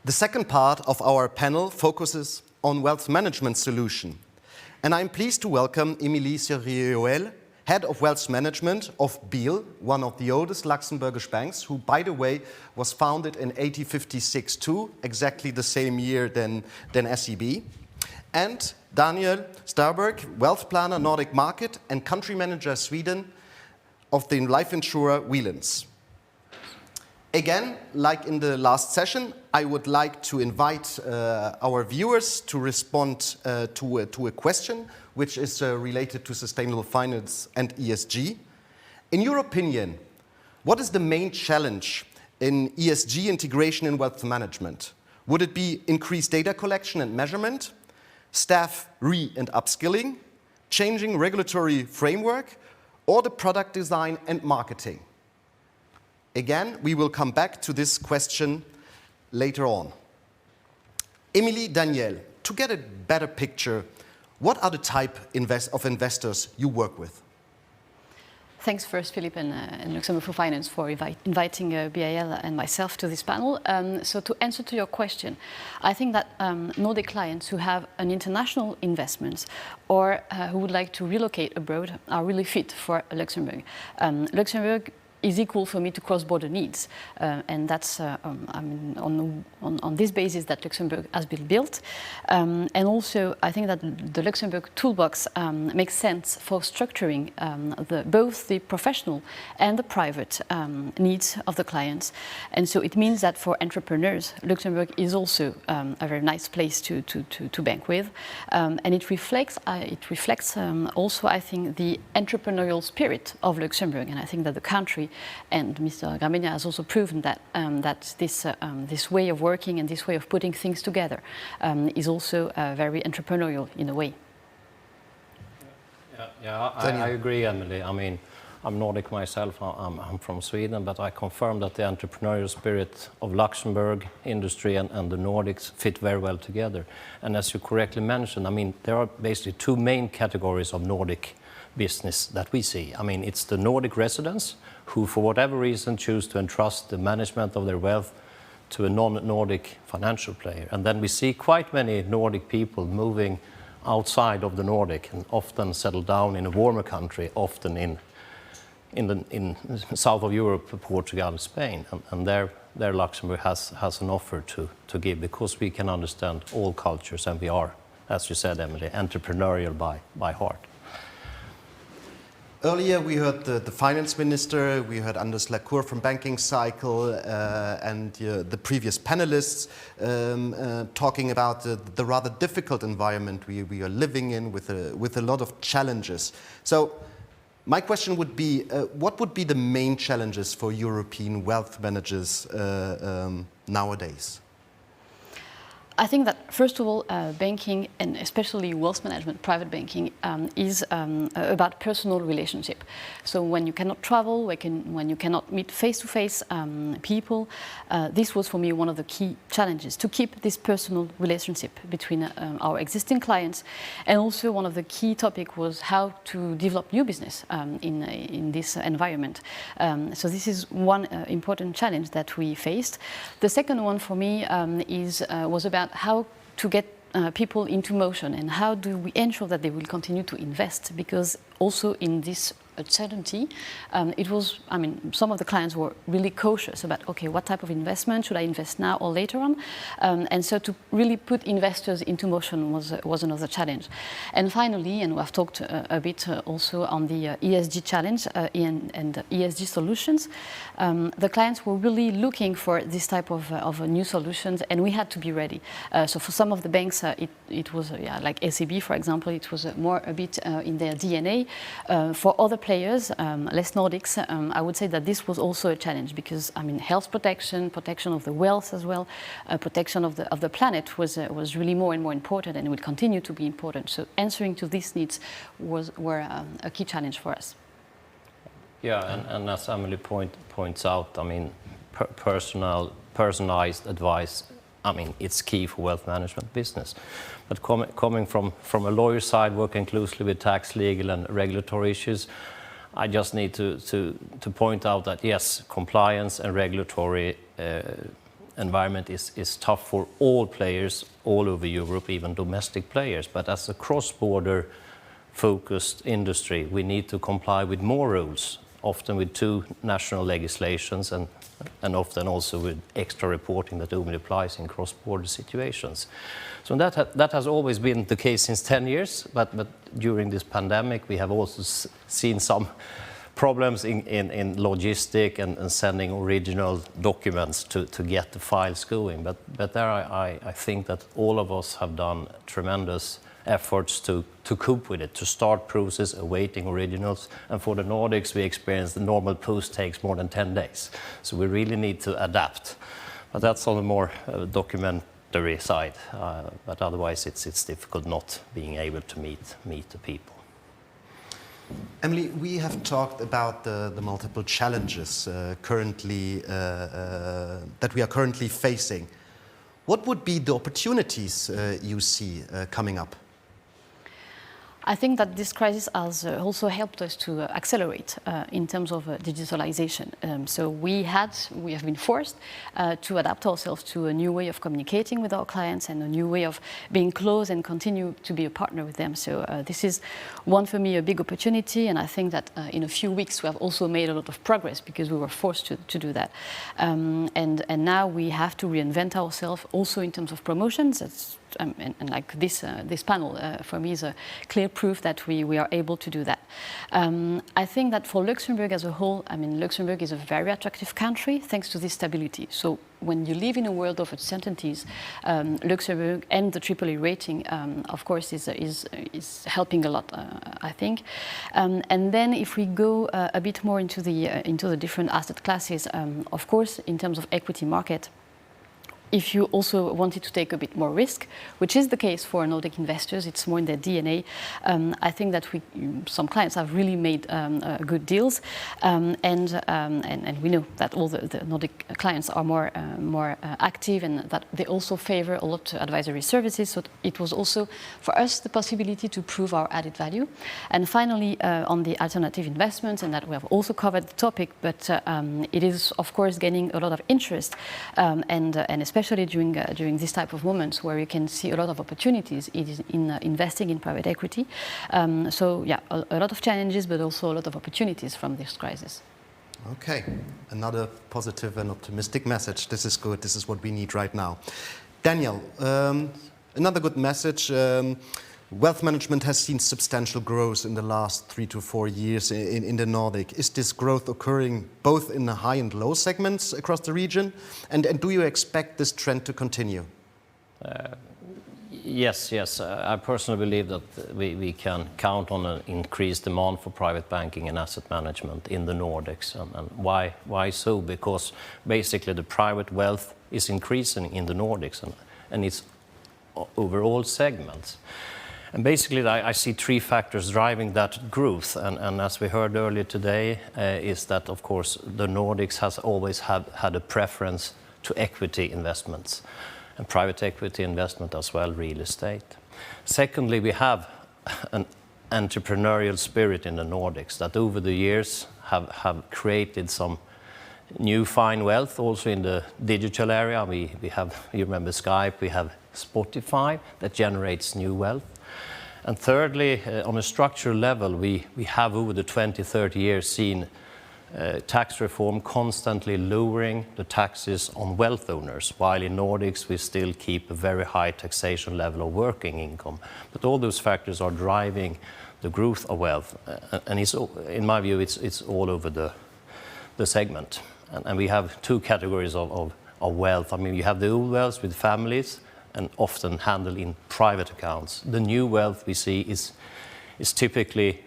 The second part of our panel focuses on wealth management solution. And I'm pleased to welcome Emilie Serrurier-Hoël, Head of Wealth Management of Biel, one of the oldest Luxembourgish banks, who, by the way, was founded in 1856 too, exactly the same year than SEB. And Daniel Starberg, Wealth Planner, Nordic Market, and Country Manager Sweden of the life insurer Wealins. Again, like in the last session, I would like to invite our viewers to respond to a question which is related to sustainable finance and ESG. In your opinion, what is the main challenge in ESG integration in wealth management? Would it be increased data collection and measurement, staff and upskilling, changing regulatory framework, or the product design and marketing? Again, we will come back to this question later on. Emilie, Danielle, to get a better picture, what are the type of investors you work with? Thanks first, Philipp and Luxembourg for Finance for inviting BAL and myself to this panel. So to answer to your question, I think that Nordic clients who have an international investment or who would like to relocate abroad are really fit for Luxembourg. Luxembourg is equal for me to cross-border needs. And that's on this basis that Luxembourg has been built. And also, I think that the Luxembourg toolbox makes sense for structuring both the professional and the private needs of the clients. And so it means that for entrepreneurs, Luxembourg is also a very nice place to bank with. And it reflects also, I think, the entrepreneurial spirit of Luxembourg. And I think that the country and Mr. Gramegna has also proven that this way of working and this way of putting things together is also very entrepreneurial in a way. I agree, Emilie. I mean, I'm Nordic myself. I'm from Sweden, but I confirm that the entrepreneurial spirit of Luxembourg industry and the Nordics fit very well together. And as you correctly mentioned, I mean, there are basically two main categories of Nordic business that we see. I mean, it's the Nordic residents who, for whatever reason, choose to entrust the management of their wealth to a non-Nordic financial player. And then we see quite many Nordic people moving outside of the Nordic and often settle down in a warmer country, often in south of Europe, Portugal, Spain. And there Luxembourg has an offer to give, because we can understand all cultures and we are, as you said, Emilie, entrepreneurial by heart. Earlier we heard the finance minister, we heard Anders Lacour from Banking Cycle and the previous panelists talking about the rather difficult environment we are living in with a lot of challenges. So my question would be, what would be the main challenges for European wealth managers nowadays? I think that, first of all, banking, and especially wealth management, private banking, is about personal relationship. So when you cannot travel, when you cannot meet face-to-face people, this was for me one of the key challenges, to keep this personal relationship between our existing clients. And also one of the key topics was how to develop new business in this environment. So this is one important challenge that we faced. The second one for me was about how to get people into motion and how do we ensure that they will continue to invest, because also in this uncertainty, it was, I mean, some of the clients were really cautious about, okay, what type of investment should I invest now or later on? And so to really put investors into motion was another challenge. And finally, and we have talked a bit also on the ESG challenge and the ESG solutions, the clients were really looking for this type of new solutions, and we had to be ready. So for some of the banks, it was, like SEB, for example, it was more a bit in their DNA. For other players, less Nordics, I would say that this was also a challenge, because I mean, health protection of the wealth as well, protection of the planet was really more and more important, and will continue to be important. So answering to these needs were a key challenge for us. Yeah, and as Emilie points out, I mean, personalized advice, I mean, it's key for wealth management business. But coming from a lawyer side, working closely with tax, legal and regulatory issues, I just need to point out that yes, compliance and regulatory environment is tough for all players all over Europe, even domestic players. But as a cross-border focused industry, we need to comply with more rules, often with two national legislations and often also with extra reporting that only applies in cross-border situations. So that has always been the case since 10 years, but during this pandemic we have also seen some problems in logistic and sending original documents to get the files going. But there I think that all of us have done tremendous efforts to cope with it, to start process, awaiting originals. And for the Nordics, we experience the normal post takes more than 10 days. So we really need to adapt. But that's on the more documentary side. But otherwise, it's difficult not being able to meet the people. Emilie, we have talked about the multiple challenges currently that we are currently facing. What would be the opportunities you see coming up? I think that this crisis has also helped us to accelerate in terms of digitalization. So we have been forced to adapt ourselves to a new way of communicating with our clients and a new way of being close and continue to be a partner with them. So this is for me, a big opportunity, and I think that in a few weeks we have also made a lot of progress because we were forced to do that. And now we have to reinvent ourselves also in terms of promotions. And like this panel for me is a clear proof that we are able to do that. I think that for Luxembourg as a whole, Luxembourg is a very attractive country thanks to this stability. So when you live in a world of uncertainties, Luxembourg and the AAA rating, of course, is helping a lot, I think. And then if we go a bit more into the different asset classes, of course, in terms of equity market, if you also wanted to take a bit more risk, which is the case for Nordic investors, it's more in their DNA. I think that some clients have really made good deals, and we know that all the Nordic clients are more active, and that they also favor a lot advisory services. So it was also for us the possibility to prove our added value. And finally, on the alternative investments, and that we have also covered the topic, but it is of course gaining a lot of interest, and especially during this type of moments where you can see a lot of opportunities in investing in private equity. So yeah, a lot of challenges, but also a lot of opportunities from this crisis. Okay, another positive and optimistic message. This is good. This is what we need right now. Daniel, another good message. Wealth management has seen substantial growth in the last 3 to 4 years in the Nordic. Is this growth occurring both in the high and low segments across the region? And do you expect this trend to continue? Yes. I personally believe that we can count on an increased demand for private banking and asset management in the Nordics. And why so? Because basically the private wealth is increasing in the Nordics, and it's over all segments. And basically, I see 3 factors driving that growth. And as we heard earlier today, is that, of course, the Nordics has always had a preference to equity investments, and private equity investment as well, real estate. Secondly, we have an entrepreneurial spirit in the Nordics that over the years have created some new fine wealth also in the digital area. We have, you remember Skype, we have Spotify that generates new wealth. And thirdly, on a structural level, we have over the 20-30 years seen tax reform constantly lowering the taxes on wealth owners, while in Nordics we still keep a very high taxation level of working income. But all those factors are driving the growth of wealth, and in my view, it's all over the segment. And we have 2 categories of wealth. I mean, you have the old wealth with families, and often handled in private accounts. The new wealth we see is typically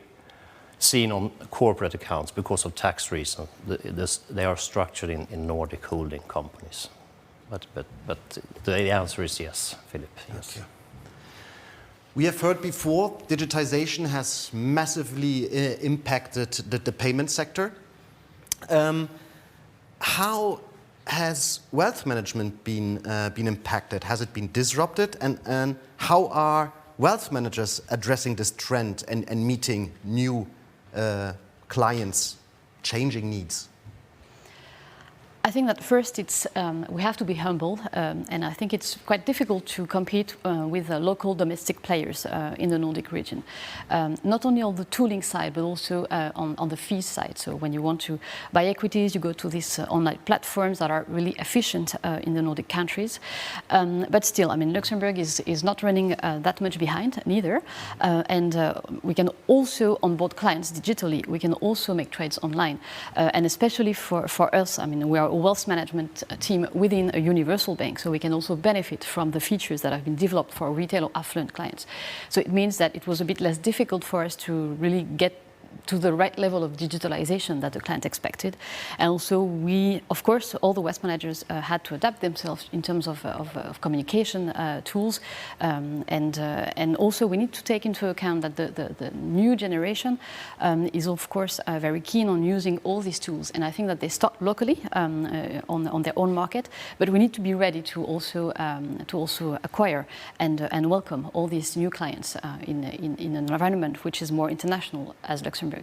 seen on corporate accounts because of tax reasons. They are structured in Nordic holding companies. But the answer is yes, Philipp. Yes. Okay. We have heard before, digitization has massively impacted the payment sector. How has wealth management been impacted? Has it been disrupted? And how are wealth managers addressing this trend and meeting new clients' changing needs? I think that first we have to be humble, and I think it's quite difficult to compete with local domestic players in the Nordic region. Not only on the tooling side, but also on the fees side. So when you want to buy equities, you go to these online platforms that are really efficient in the Nordic countries. But still, I mean, Luxembourg is not running that much behind neither. And we can also onboard clients digitally. We can also make trades online. And especially for us, I mean, we are a wealth management team within a universal bank, so we can also benefit from the features that have been developed for retail or affluent clients. So it means that it was a bit less difficult for us to really get to the right level of digitalization that the client expected. And also we, of course, all the wealth managers had to adapt themselves in terms of communication tools. And also we need to take into account that the new generation is, of course, very keen on using all these tools. And I think that they start locally on their own market, but we need to be ready to also acquire and welcome all these new clients in an environment which is more international as Luxembourg.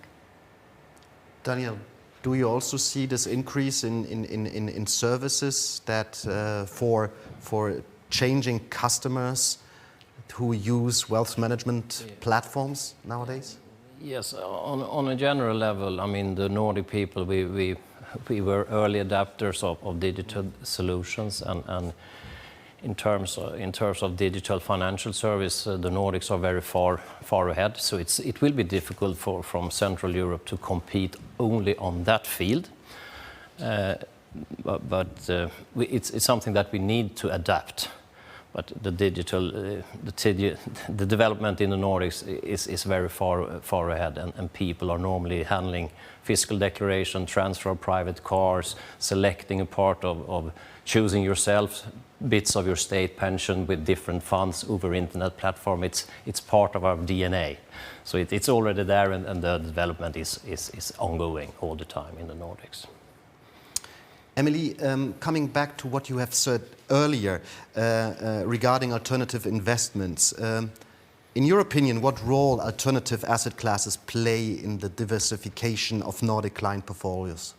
Daniel, do you also see this increase in services that for changing customers who use wealth management platforms nowadays? Yes, on a general level, I mean, the Nordic people, we were early adapters of digital solutions, and in terms of digital financial service, the Nordics are very far ahead. So it will be difficult from Central Europe to compete only on that field. But it's something that we need to adapt. But the development in the Nordics is very far ahead, and people are normally handling fiscal declaration, transfer of private cars, selecting a part of choosing yourself bits of your state pension with different funds over internet platform. It's part of our DNA. So it's already there, and the development is ongoing all the time in the Nordics. Emilie, coming back to what you have said earlier regarding alternative investments, in your opinion, what role alternative asset classes play in the diversification of Nordic client portfolios?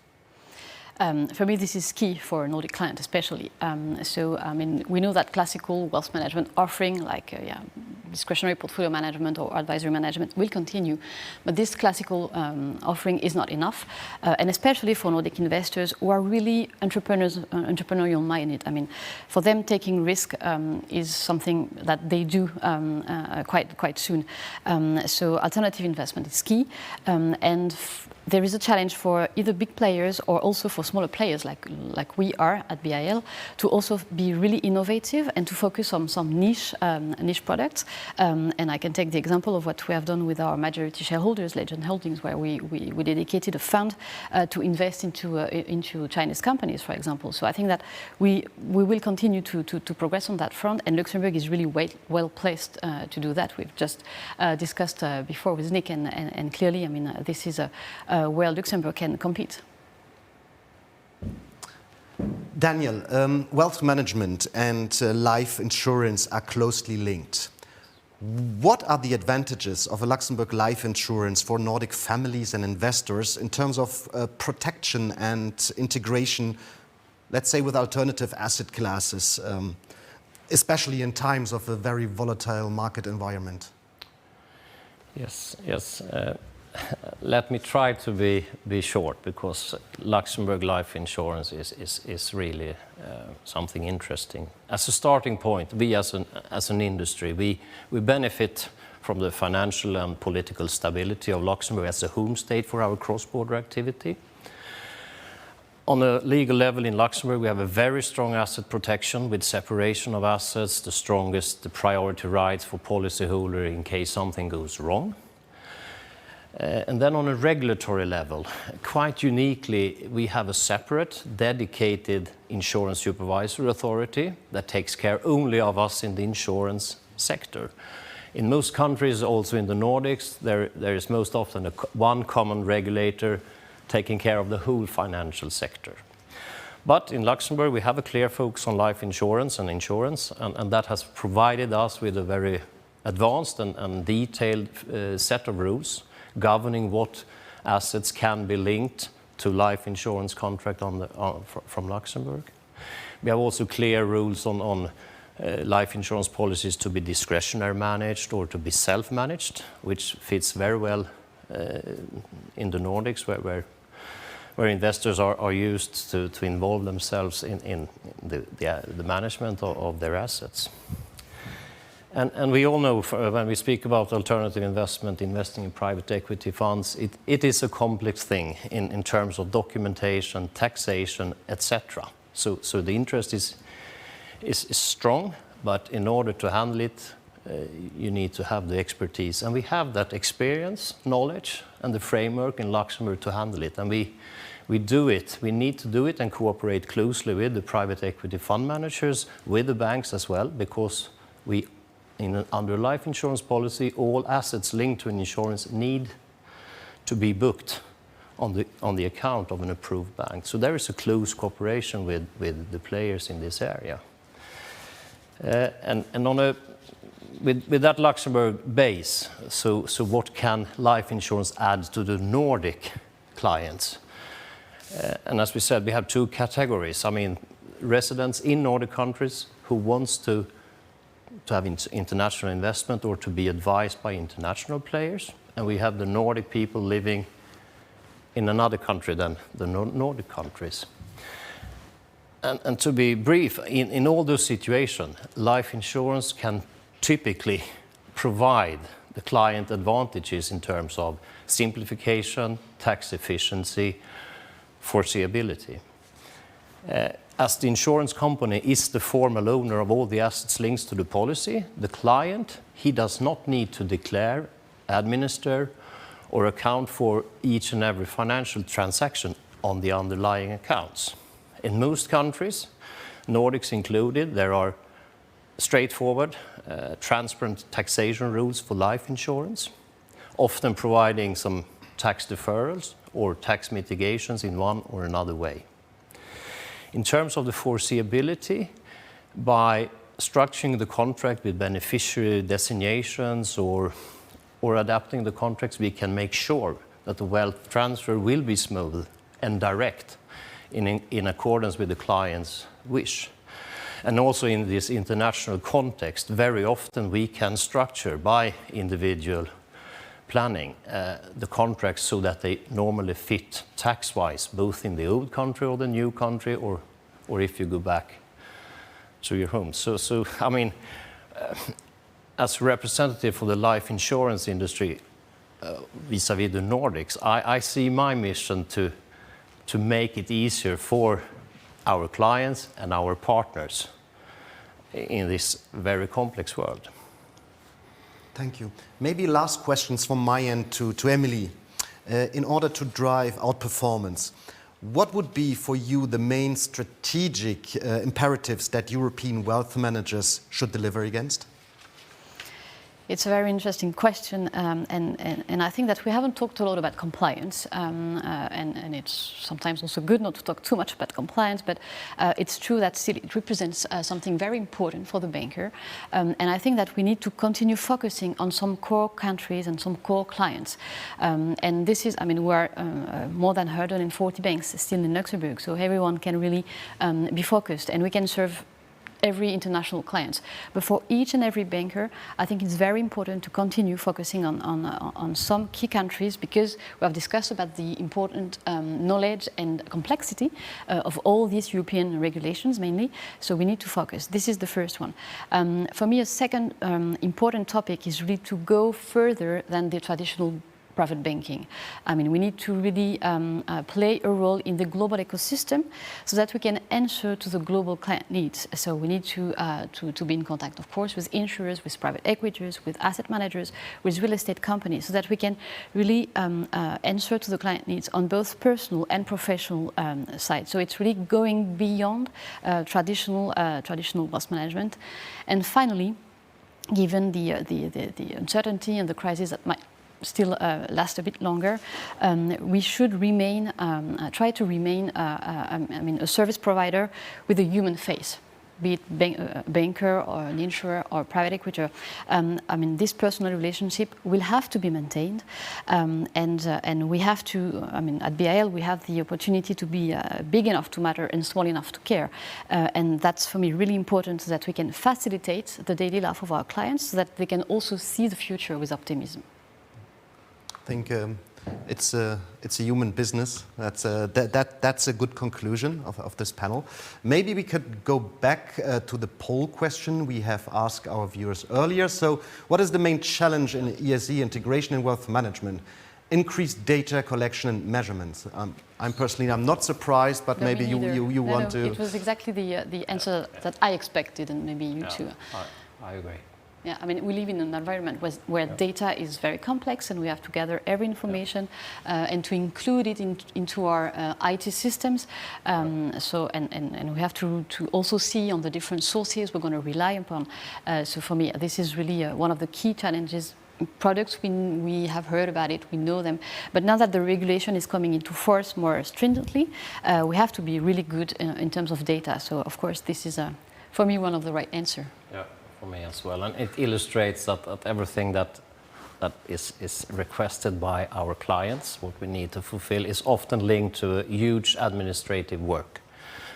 For me, this is key for a Nordic client, especially. So, I mean, we know that classical wealth management offering, like discretionary portfolio management or advisory management, will continue. But this classical offering is not enough, and especially for Nordic investors who are really entrepreneurial minded. I mean, for them, taking risk is something that they do quite soon. So, alternative investment is key, and there is a challenge for either big players or also for smaller players like we are at BIL to also be really innovative and to focus on some niche products. And I can take the example of what we have done with our majority shareholders, Legend Holdings, where we dedicated a fund to invest into Chinese companies, for example. So I think that we will continue to progress on that front, and Luxembourg is really well placed to do that. We've just discussed before with Nick, and clearly, I mean, this is where Luxembourg can compete. Daniel, wealth management and life insurance are closely linked. What are the advantages of a Luxembourg life insurance for Nordic families and investors in terms of protection and integration, let's say, with alternative asset classes, especially in times of a very volatile market environment? Yes. Let me try to be short, because Luxembourg life insurance is really something interesting. As a starting point, we as an industry, we benefit from the financial and political stability of Luxembourg as a home state for our cross-border activity. On a legal level in Luxembourg, we have a very strong asset protection with separation of assets, the priority rights for policyholder in case something goes wrong. And then on a regulatory level, quite uniquely, we have a separate, dedicated insurance supervisory authority that takes care only of us in the insurance sector. In most countries, also in the Nordics, there is most often one common regulator taking care of the whole financial sector. But in Luxembourg, we have a clear focus on life insurance, and that has provided us with a very advanced and detailed set of rules governing what assets can be linked to life insurance contract from Luxembourg. We have also clear rules on life insurance policies to be discretionary managed or to be self-managed, which fits very well in the Nordics, where investors are used to involve themselves in the management of their assets. And we all know when we speak about alternative investment, investing in private equity funds, it is a complex thing in terms of documentation, taxation, etc. So the interest is strong, but in order to handle it, you need to have the expertise. And we have that experience, knowledge, and the framework in Luxembourg to handle it. And we do it. We need to do it and cooperate closely with the private equity fund managers, with the banks as well, because under life insurance policy, all assets linked to an insurance need to be booked on the account of an approved bank. So there is a close cooperation with the players in this area. And with that Luxembourg base, so what can life insurance add to the Nordic clients? And as we said, we have two categories. I mean, residents in Nordic countries who wants to have international investment or to be advised by international players. And we have the Nordic people living in another country than the Nordic countries. And to be brief, in all those situations, life insurance can typically provide the client advantages in terms of simplification, tax efficiency, foreseeability. As the insurance company is the formal owner of all the assets linked to the policy, the client, he does not need to declare, administer, or account for each and every financial transaction on the underlying accounts. In most countries, Nordics included, there are straightforward, transparent taxation rules for life insurance, often providing some tax deferrals or tax mitigations in one or another way. In terms of the foreseeability, by structuring the contract with beneficiary designations or adapting the contracts, we can make sure that the wealth transfer will be smooth and direct in accordance with the client's wish. And also in this international context, very often we can structure by individual planning the contracts so that they normally fit tax-wise, both in the old country or the new country, or if you go back to your home. So I mean, as a representative for the life insurance industry vis-à-vis the Nordics, I see my mission to make it easier for our clients and our partners in this very complex world. Thank you. Maybe last questions from my end to Emilie. In order to drive outperformance, what would be for you the main strategic imperatives that European wealth managers should deliver against? It's a very interesting question, and I think that we haven't talked a lot about compliance, and it's sometimes also good not to talk too much about compliance, but it's true that still it represents something very important for the banker, and I think that we need to continue focusing on some core countries and some core clients, and this is, I mean, we are more than 140 banks still in Luxembourg, so everyone can really be focused, and we can serve every international client. But for each and every banker, I think it's very important to continue focusing on some key countries, because we have discussed about the important knowledge and complexity of all these European regulations mainly. So we need to focus. This is the first one. For me, a second important topic is really to go further than the traditional private banking. I mean, we need to really play a role in the global ecosystem so that we can answer to the global client needs. So we need to be in contact, of course, with insurers, with private equities, with asset managers, with real estate companies, so that we can really answer to the client needs on both personal and professional sides. So it's really going beyond traditional wealth management. And finally, given the uncertainty and the crisis that might still last a bit longer, we should try to remain a service provider with a human face. be it a banker or an insurer or a private equity. I mean, this personal relationship will have to be maintained, and we have to. I mean, at BIL we have the opportunity to be big enough to matter and small enough to care, and that's for me really important, so that we can facilitate the daily life of our clients, so that they can also see the future with optimism. I think it's a human business. That's a good conclusion of this panel. Maybe we could go back to the poll question we have asked our viewers earlier. So, what is the main challenge in ESG integration in wealth management? Increased data collection and measurements. I'm not surprised, but maybe you want to. It was exactly the answer that I expected, and maybe you too. I agree. Yeah, I mean, we live in an environment where data is very complex, and we have to gather every information and to include it into our IT systems. So we have to also see on the different sources we're going to rely upon. So for me, this is really one of the key challenges. Products, we have heard about it, we know them, but now that the regulation is coming into force more stringently, we have to be really good in terms of data. So of course, this is for me one of the right answer. Yeah. For me as well, and it illustrates that everything that is requested by our clients, what we need to fulfill, is often linked to a huge administrative work.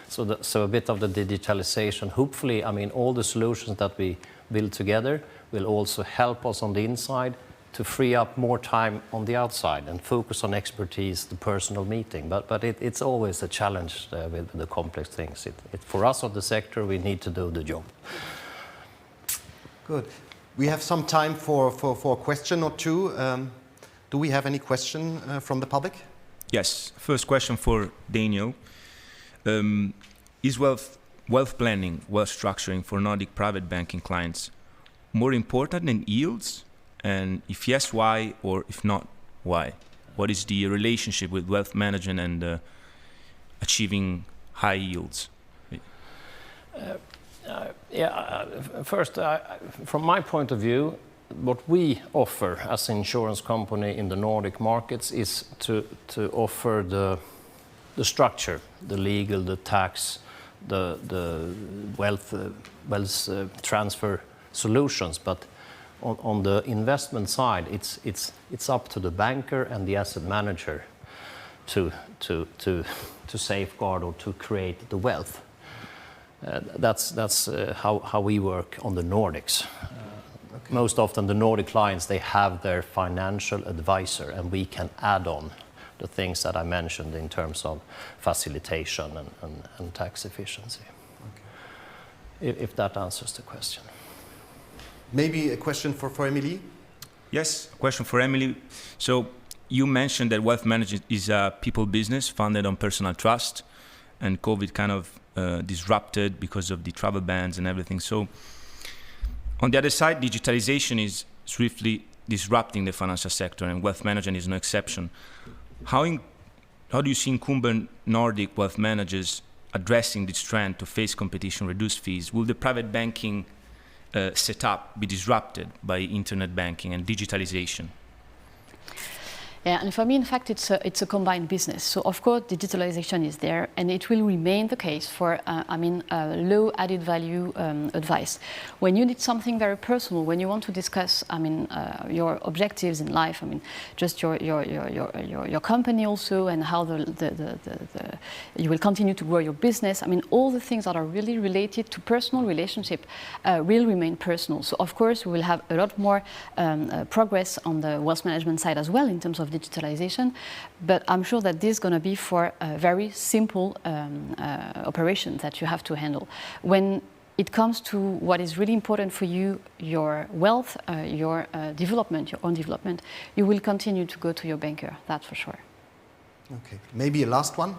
So a bit of the digitalization, hopefully, I mean, all the solutions that we build together will also help us on the inside to free up more time on the outside and focus on expertise, the personal meeting. But it's always a challenge with the complex things. For us of the sector, we need to do the job. Good. We have some time for a question or two. Do we have any question from the public? Yes. First question for Daniel. Is wealth planning, wealth structuring for Nordic private banking clients more important than yields? And if yes, why? Or if not, why? What is the relationship with wealth management and achieving high yields? First, from my point of view, what we offer as an insurance company in the Nordic markets is to offer the structure, the legal, the tax, the wealth transfer solutions. But on the investment side, it's up to the banker and the asset manager to safeguard or to create the wealth. That's how we work on the Nordics. Okay. Most often the Nordic clients, they have their financial advisor, and we can add on the things that I mentioned in terms of facilitation and tax efficiency. Okay. If that answers the question. Maybe a question for Emilie? Yes, a question for Emilie. So you mentioned that wealth management is a people business founded on personal trust, and COVID kind of disrupted because of the travel bans and everything. So on the other side, digitalization is swiftly disrupting the financial sector, and wealth management is no exception. How do you see incumbent Nordic wealth managers addressing this trend to face competition, reduce fees? Will the private banking setup be disrupted by internet banking and digitalization? Yeah, and for me, in fact, it's a combined business. So, of course, digitalization is there, and it will remain the case for, low added value advice. When you need something very personal, when you want to discuss, your objectives in life, just your company also, and how you will continue to grow your business. All the things that are really related to personal relationship will remain personal. So, of course, we will have a lot more progress on the wealth management side as well in terms of digitalization, but I'm sure that this is going to be for very simple operations that you have to handle. When it comes to what is really important for you, your wealth, your development, your own development, you will continue to go to your banker, that's for sure. Okay, maybe a last one?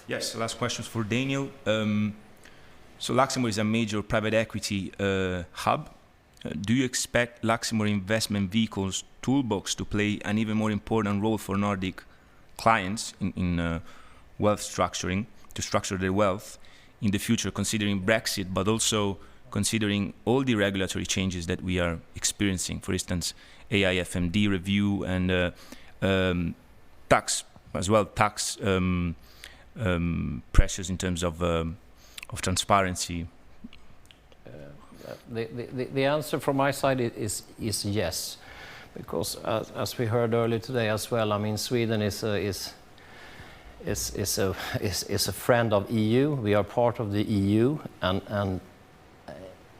Yes, last question for Daniel. So Luxembourg is a major private equity hub. Do you expect Luxembourg investment vehicles toolbox to play an even more important role for Nordic clients in wealth structuring, to structure their wealth in the future, considering Brexit, but also considering all the regulatory changes that we are experiencing, for instance, AIFMD review and tax as well, tax pressures in terms of transparency. The answer from my side is yes, because as we heard earlier today as well, I mean, Sweden is a friend of EU. We are part of the EU, and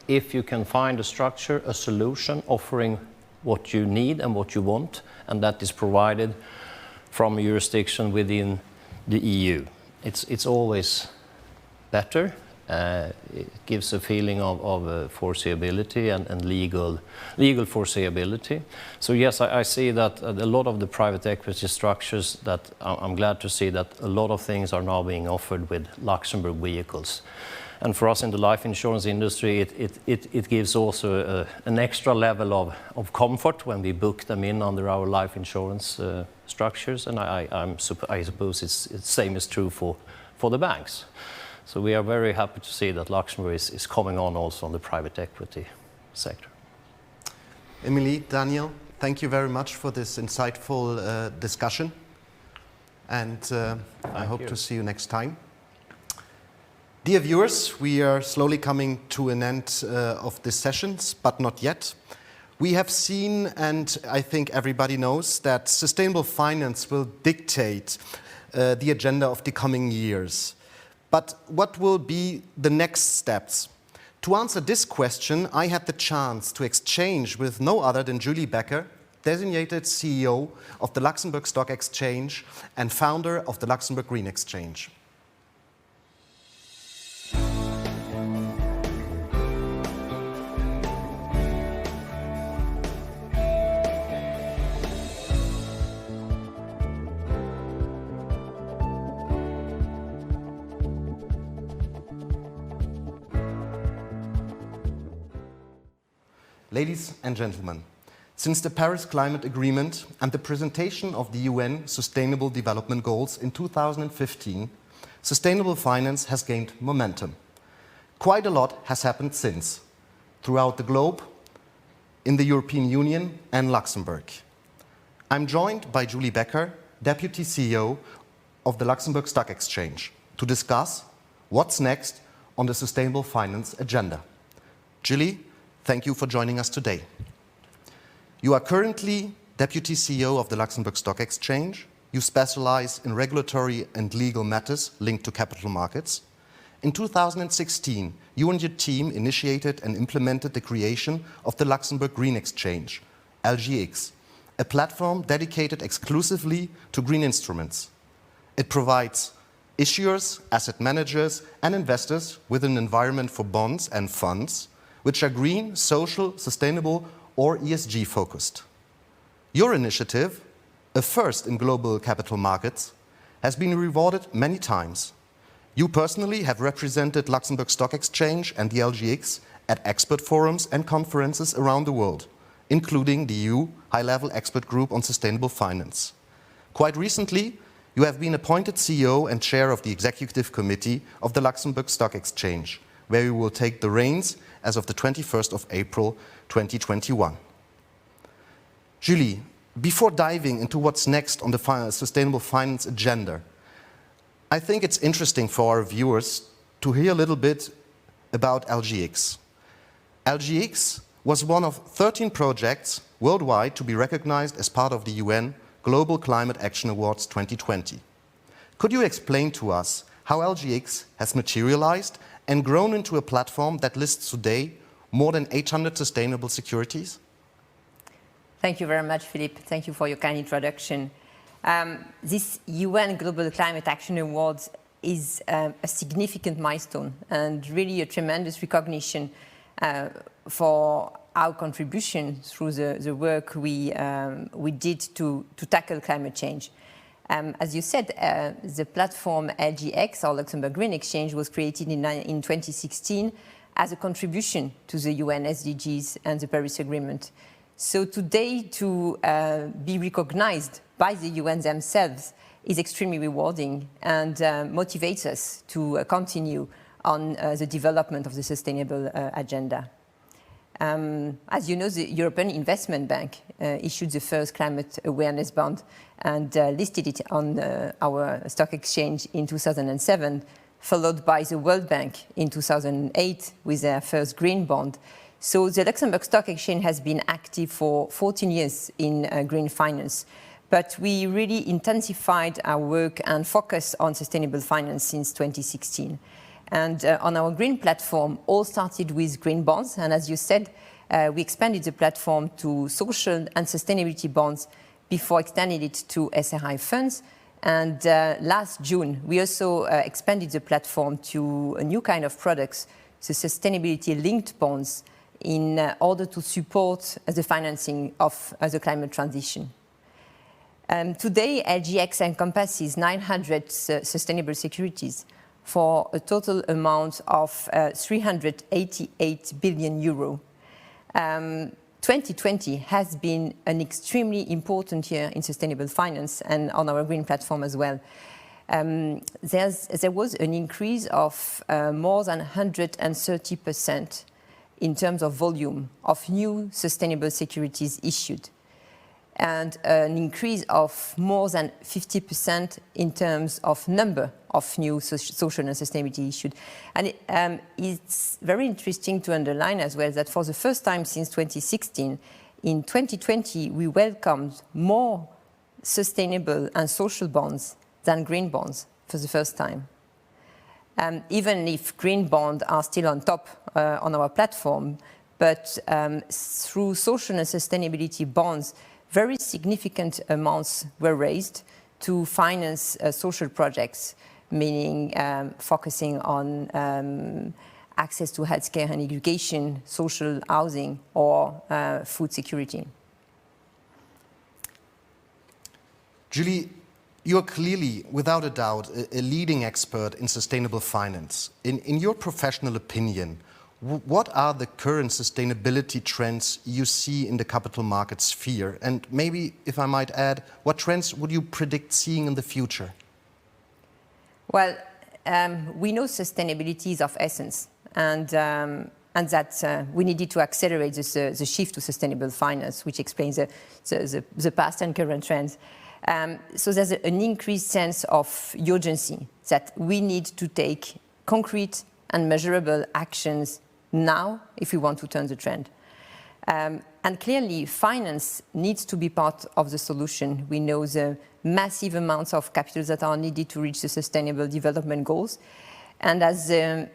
if you can find a structure, a solution offering what you need and what you want, and that is provided from a jurisdiction within the EU, it's always better. It gives a feeling of foreseeability and legal foreseeability. So yes, I see that a lot of the private equity structures, that I'm glad to see that a lot of things are now being offered with Luxembourg vehicles. And for us in the life insurance industry, it gives also an extra level of comfort when we book them in under our life insurance structures. And I suppose it's the same is true for the banks. So we are very happy to see that Luxembourg is coming on also on the private equity sector. Emilie, Daniel, thank you very much for this insightful discussion. And I hope to see you next time. Dear viewers, we are slowly coming to an end of this sessions, but not yet. We have seen, and I think everybody knows, that sustainable finance will dictate the agenda of the coming years. But what will be the next steps? To answer this question, I had the chance to exchange with no other than Julie Becker, designated CEO of the Luxembourg Stock Exchange and founder of the Luxembourg Green Exchange. Ladies and gentlemen, since the Paris Climate Agreement and the presentation of the UN Sustainable Development Goals in 2015, sustainable finance has gained momentum. Quite a lot has happened since, throughout the globe, in the European Union and Luxembourg. I'm joined by Julie Becker, Deputy CEO of the Luxembourg Stock Exchange, to discuss what's next on the sustainable finance agenda. Julie, thank you for joining us today. You are currently Deputy CEO of the Luxembourg Stock Exchange. You specialize in regulatory and legal matters linked to capital markets. In 2016, you and your team initiated and implemented the creation of the Luxembourg Green Exchange, LGX, a platform dedicated exclusively to green instruments. It provides issuers, asset managers, and investors with an environment for bonds and funds which are green, social, sustainable, or ESG focused. Your initiative, a first in global capital markets, has been rewarded many times. You personally have represented Luxembourg Stock Exchange and the LGX at expert forums and conferences around the world, including the EU High-Level Expert Group on Sustainable Finance. Quite recently, you have been appointed CEO and chair of the Executive Committee of the Luxembourg Stock Exchange, where you will take the reins as of the 21st of April 2021. Julie, before diving into what's next on the sustainable finance agenda, I think it's interesting for our viewers to hear a little bit about LGX. LGX was one of 13 projects worldwide to be recognized as part of the UN Global Climate Action Awards 2020. Could you explain to us how LGX has materialized and grown into a platform that lists today more than 800 sustainable securities? Thank you very much, Philipp. Thank you for your kind introduction. This UN Global Climate Action Awards is a significant milestone and really a tremendous recognition for our contribution through the work we did to tackle climate change. As you said, the platform LGX, or Luxembourg Green Exchange, was created in 2016 as a contribution to the UN SDGs and the Paris Agreement. So today, to be recognized by the UN themselves is extremely rewarding and motivates us to continue on the development of the sustainable agenda. As you know, the European Investment Bank issued the first climate awareness bond and listed it on our stock exchange in 2007 followed by the World Bank in 2008 with their first green bond. So the Luxembourg Stock Exchange has been active for 14 years in green finance. But we really intensified our work and focus on sustainable finance since 2016. And on our green platform, all started with green bonds. And as you said, we expanded the platform to social and sustainability bonds before extending it to SRI funds. And last June, we also expanded the platform to a new kind of products, the sustainability-linked bonds, in order to support the financing of the climate transition. Today, LGX encompasses 900 sustainable securities for a total amount of 388 billion euro. 2020 has been an extremely important year in sustainable finance and on our green platform as well. There was an increase of more than 130% in terms of volume of new sustainable securities issued, and an increase of more than 50% in terms of number of new social and sustainability issued. And it's very interesting to underline as well that for the first time since 2016, in 2020, we welcomed more sustainable and social bonds than green bonds for the first time. Even if green bonds are still on top on our platform, but through social and sustainability bonds, very significant amounts were raised to finance social projects, meaning focusing on access to healthcare and education, social housing, or food security. Julie, you're clearly, without a doubt, a leading expert in sustainable finance. In your professional opinion, what are the current sustainability trends you see in the capital market sphere? And maybe, if I might add, what trends would you predict seeing in the future? Well, we know sustainability is of essence, and that we needed to accelerate the shift to sustainable finance, which explains the past and current trends. So there's an increased sense of urgency that we need to take concrete and measurable actions now if we want to turn the trend. And clearly, finance needs to be part of the solution. We know the massive amounts of capital that are needed to reach the Sustainable Development Goals. And as the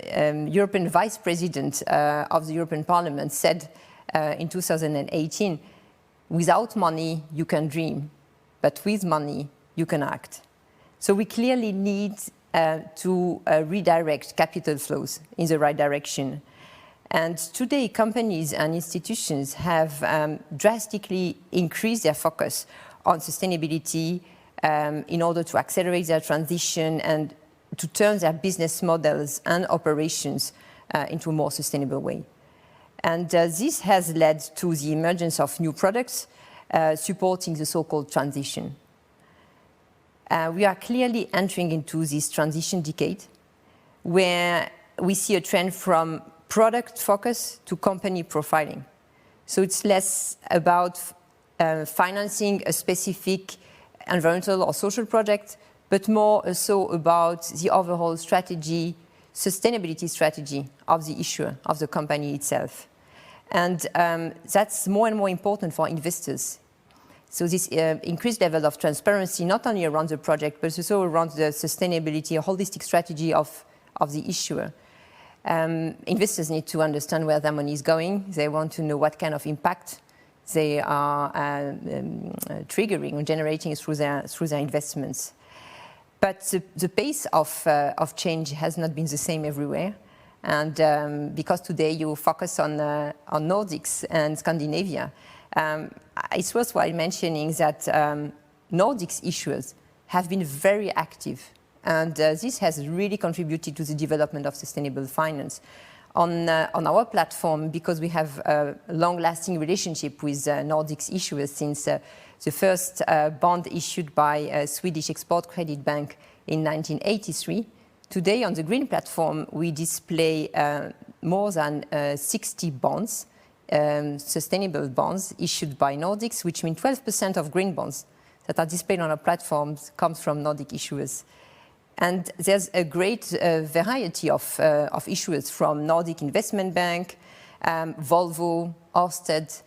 European Vice President of the European Parliament said in 2018, without money, you can dream, but with money, you can act. So we clearly need to redirect capital flows in the right direction. And today, companies and institutions have drastically increased their focus on sustainability in order to accelerate their transition and to turn their business models and operations into a more sustainable way. And this has led to the emergence of new products supporting the so-called transition. We are clearly entering into this transition decade where we see a trend from product focus to company profiling. So it's less about financing a specific environmental or social project, but more so about the overall strategy, sustainability strategy of the issuer, of the company itself. And that's more and more important for investors. So this increased level of transparency, not only around the project, but also around the sustainability, a holistic strategy of the issuer. Investors need to understand where their money is going. They want to know what kind of impact they are triggering or generating through their investments. But the pace of change has not been the same everywhere. And because today you focus on Nordics and Scandinavia, it's worthwhile mentioning that Nordics issuers have been very active. And this has really contributed to the development of sustainable finance. On our platform, because we have a long-lasting relationship with Nordics issuers since the first bond issued by Swedish Export Credit Bank in 1983, today on the green platform we display more than 60 bonds, sustainable bonds issued by Nordics, which means 12% of green bonds that are displayed on our platforms comes from Nordic issuers. And there's a great variety of issuers from Nordic Investment Bank, Volvo, Ørsted,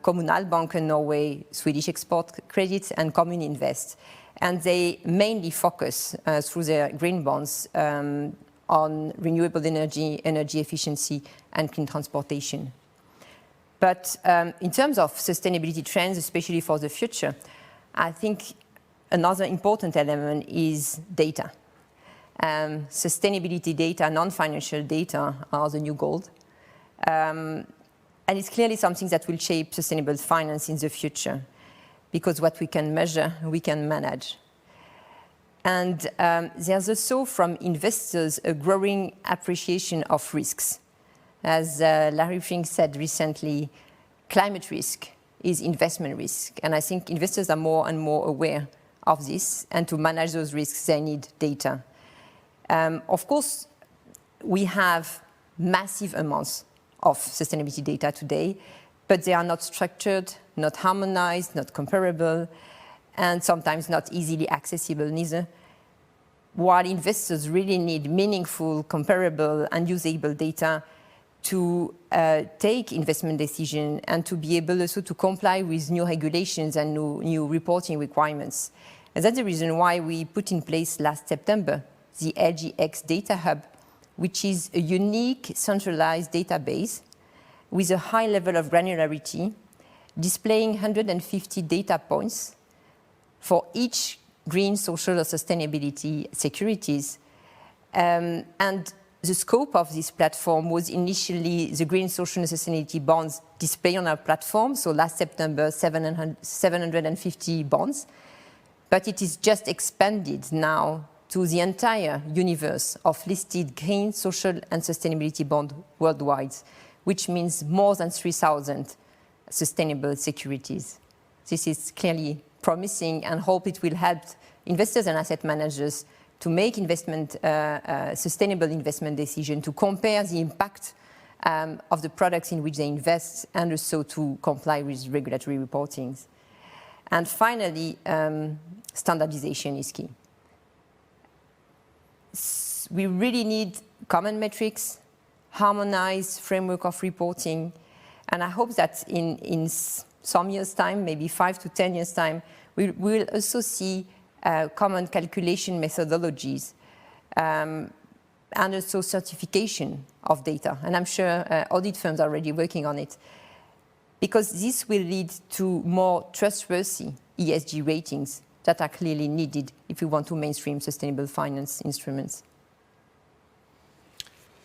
Kommunalbanken Norway, Swedish Export Credit, and Kommuninvest. And they mainly focus through their green bonds on renewable energy, energy efficiency, and clean transportation. But in terms of sustainability trends, especially for the future, I think another important element is data. Sustainability data, non-financial data are the new gold. And it's clearly something that will shape sustainable finance in the future, because what we can measure, we can manage. And there's also from investors a growing appreciation of risks. As Larry Fink said recently, climate risk is investment risk. And I think investors are more and more aware of this. And to manage those risks, they need data. Of course, we have massive amounts of sustainability data today, but they are not structured, not harmonized, not comparable, and sometimes not easily accessible neither. While investors really need meaningful, comparable, and usable data to take investment decisions and to be able also to comply with new regulations and new reporting requirements. And that's the reason why we put in place last September the LGX Data Hub, which is a unique centralized database with a high level of granularity, displaying 150 data points for each green, social, or sustainability securities. And the scope of this platform was initially the green, social, and sustainability bonds displayed on our platform. So last September, 750 bonds. But it is just expanded now to the entire universe of listed green, social, and sustainability bonds worldwide, which means more than 3,000 sustainable securities. This is clearly promising, and hope it will help investors and asset managers to make sustainable investment decisions, to compare the impact of the products in which they invest, and also to comply with regulatory reportings. And finally, standardization is key. We really need common metrics, harmonized framework of reporting, and I hope that in some years' time, maybe 5 to 10 years' time, we will also see common calculation methodologies and also certification of data. And I'm sure audit firms are already working on it, because this will lead to more trustworthy ESG ratings that are clearly needed if we want to mainstream sustainable finance instruments.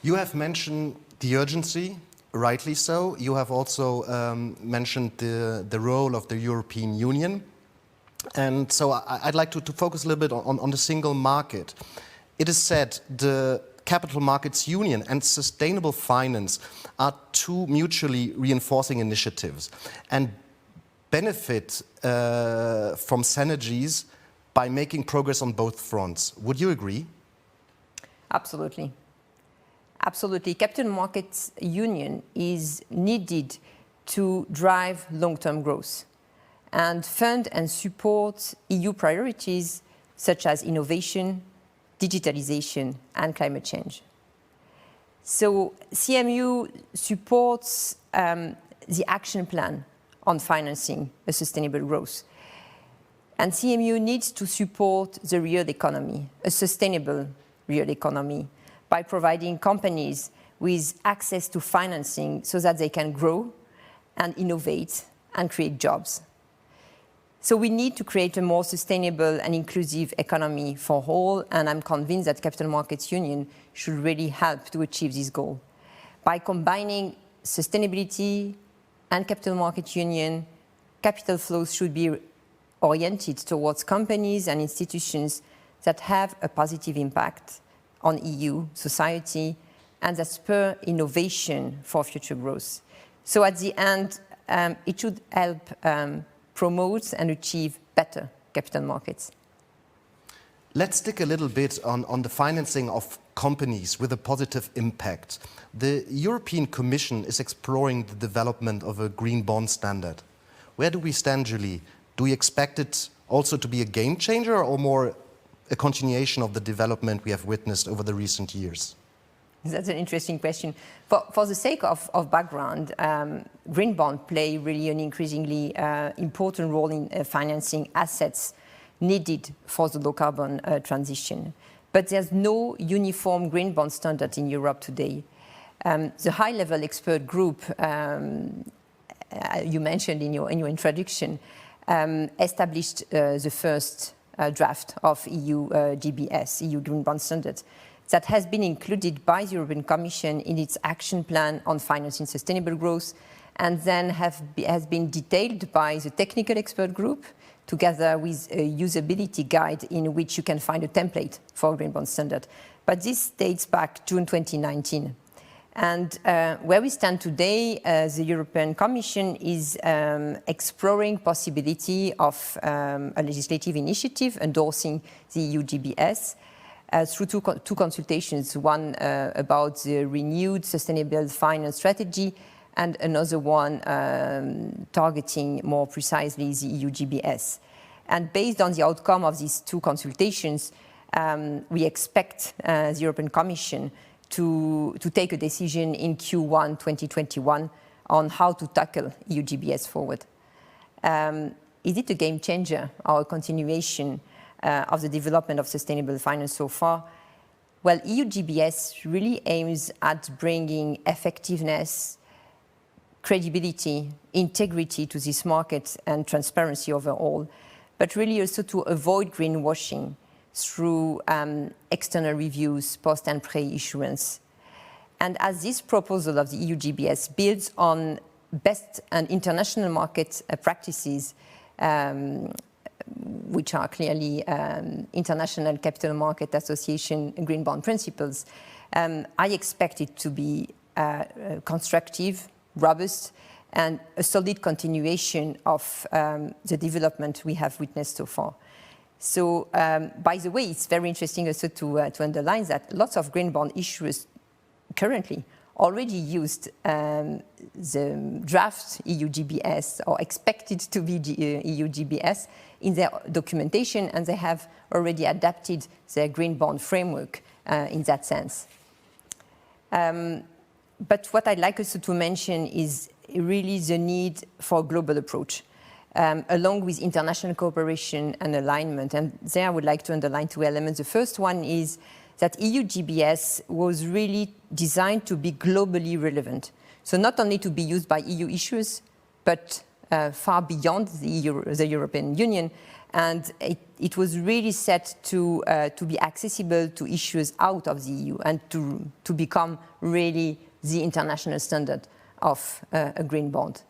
You have mentioned the urgency, rightly so. You have also mentioned the role of the European Union. And so I'd like to focus a little bit on the single market. It is said the Capital Markets Union and sustainable finance are two mutually reinforcing initiatives and benefit from synergies by making progress on both fronts. Would you agree? Absolutely. Absolutely. Capital Markets Union is needed to drive long-term growth and fund and support EU priorities such as innovation, digitalization, and climate change. So CMU supports the action plan on financing a sustainable growth. And CMU needs to support the real economy, a sustainable real economy, by providing companies with access to financing so that they can grow and innovate and create jobs. So we need to create a more sustainable and inclusive economy for all, and I'm convinced that Capital Markets Union should really help to achieve this goal. By combining sustainability and Capital Markets Union, capital flows should be oriented towards companies and institutions that have a positive impact on EU society and that spur innovation for future growth. So at the end, it should help promote and achieve better capital markets. Let's stick a little bit on the financing of companies with a positive impact. The European Commission is exploring the development of a green bond standard. Where do we stand, Julie? Do we expect it also to be a game changer or more a continuation of the development we have witnessed over the recent years? That's an interesting question. For the sake of background, green bonds play really an increasingly important role in financing assets needed for the low carbon transition. But there's no uniform green bond standard in Europe today. The high-level expert group you mentioned in your introduction established the first draft of EU GBS, EU Green Bond Standard, that has been included by the European Commission in its action plan on financing sustainable growth, and then has been detailed by the technical expert group, together with a usability guide in which you can find a template for Green Bond Standard. But this dates back June 2019. And where we stand today, the European Commission is exploring possibility of a legislative initiative endorsing the EU GBS through two consultations, one about the renewed sustainable finance strategy and another one targeting more precisely the EU GBS. And based on the outcome of these two consultations, we expect the European Commission to take a decision in Q1 2021 on how to tackle EU GBS forward. Is it a game changer, or a continuation of the development of sustainable finance so far? Well, EU GBS really aims at bringing effectiveness, credibility, integrity to this market and transparency overall, but really also to avoid greenwashing through external reviews, post and pre-issuance. And as this proposal of the EU GBS builds on best and international market practices, which are clearly International Capital Market Association Green Bond Principles, I expect it to be constructive, robust, and a solid continuation of the development we have witnessed so far. So, by the way, it's very interesting also to underline that lots of green bond issuers currently already used the draft EU GBS, or expected to be EU GBS, in their documentation, and they have already adapted their green bond framework in that sense. But what I'd like also to mention is really the need for a global approach, along with international cooperation and alignment. And there I would like to underline two elements. The first one is that EU GBS was really designed to be globally relevant. So not only to be used by EU issuers, but far beyond the European Union. And it was really set to be accessible to issuers out of the EU, and to become really the international standard of a green bond.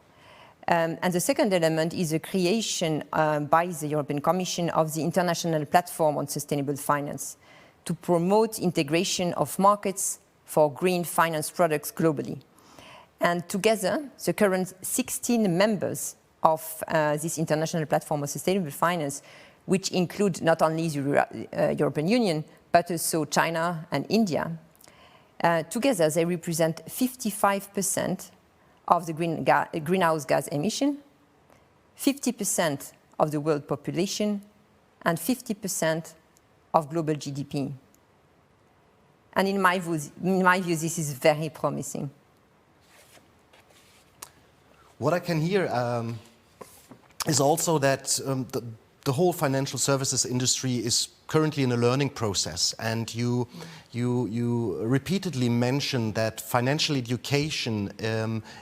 And the second element is the creation by the European Commission of the International Platform on Sustainable Finance, to promote integration of markets for green finance products globally. And together, the current 16 members of this International Platform on Sustainable Finance, which include not only the European Union, but also China and India, together they represent 55% of the greenhouse gas emission, 50% of the world population, and 50% of global GDP. And in my view, this is very promising. What I can hear is also that the whole financial services industry is currently in a learning process, and you repeatedly mentioned that financial education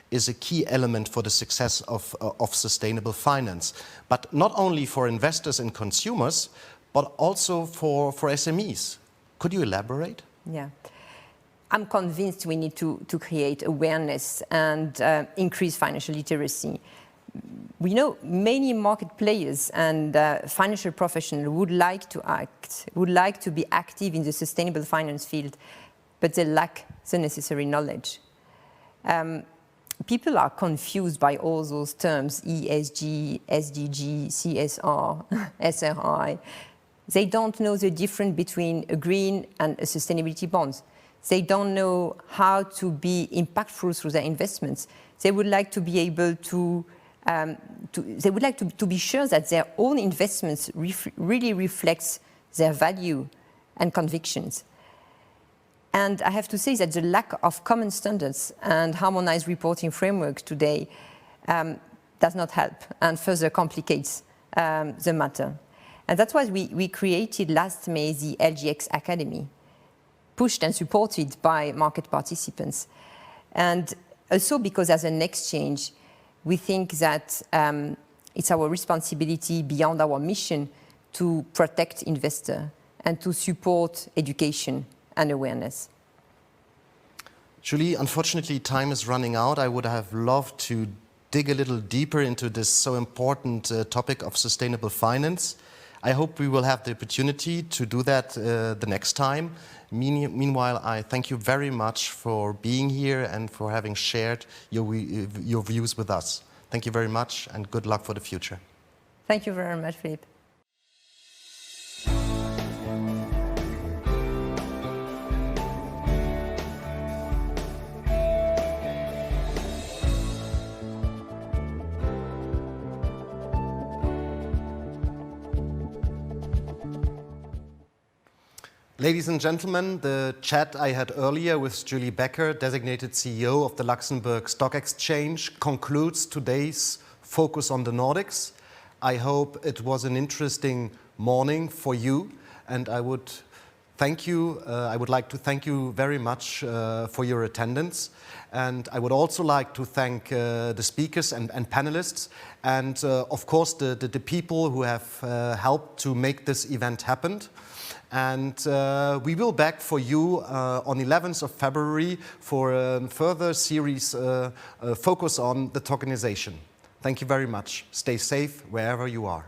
is a key element for the success of sustainable finance, but not only for investors and consumers, but also for SMEs. Could you elaborate? Yeah. I'm convinced we need to create awareness and increase financial literacy. We know many market players and financial professionals would like to act, would like to be active in the sustainable finance field, but they lack the necessary knowledge. People are confused by all those terms, ESG, SDG, CSR, SRI. They don't know the difference between a green and a sustainability bond. They don't know how to be impactful through their investments. They would like to be able to they would like to be sure that their own investments really reflects their value and convictions. And I have to say that the lack of common standards and harmonized reporting framework today does not help and further complicates the matter. And that's why we created last May the LGX Academy, pushed and supported by market participants. And also because as an exchange, we think that it's our responsibility beyond our mission to protect investors and to support education and awareness. Julie, unfortunately, time is running out. I would have loved to dig a little deeper into this so important topic of sustainable finance. I hope we will have the opportunity to do that the next time. Meanwhile, I thank you very much for being here and for having shared your views with us. Thank you very much and good luck for the future. Thank you very much, Philipp. Ladies and gentlemen, the chat I had earlier with Julie Becker, designated CEO of the Luxembourg Stock Exchange, concludes today's Focus on the Nordics. I hope it was an interesting morning for you, and I would like to thank you very much for your attendance. And I would also like to thank the speakers and panelists, and of course the people who have helped to make this event happen. And we will back for you on 11th of February for a further series focus on the tokenization. Thank you very much. Stay safe wherever you are.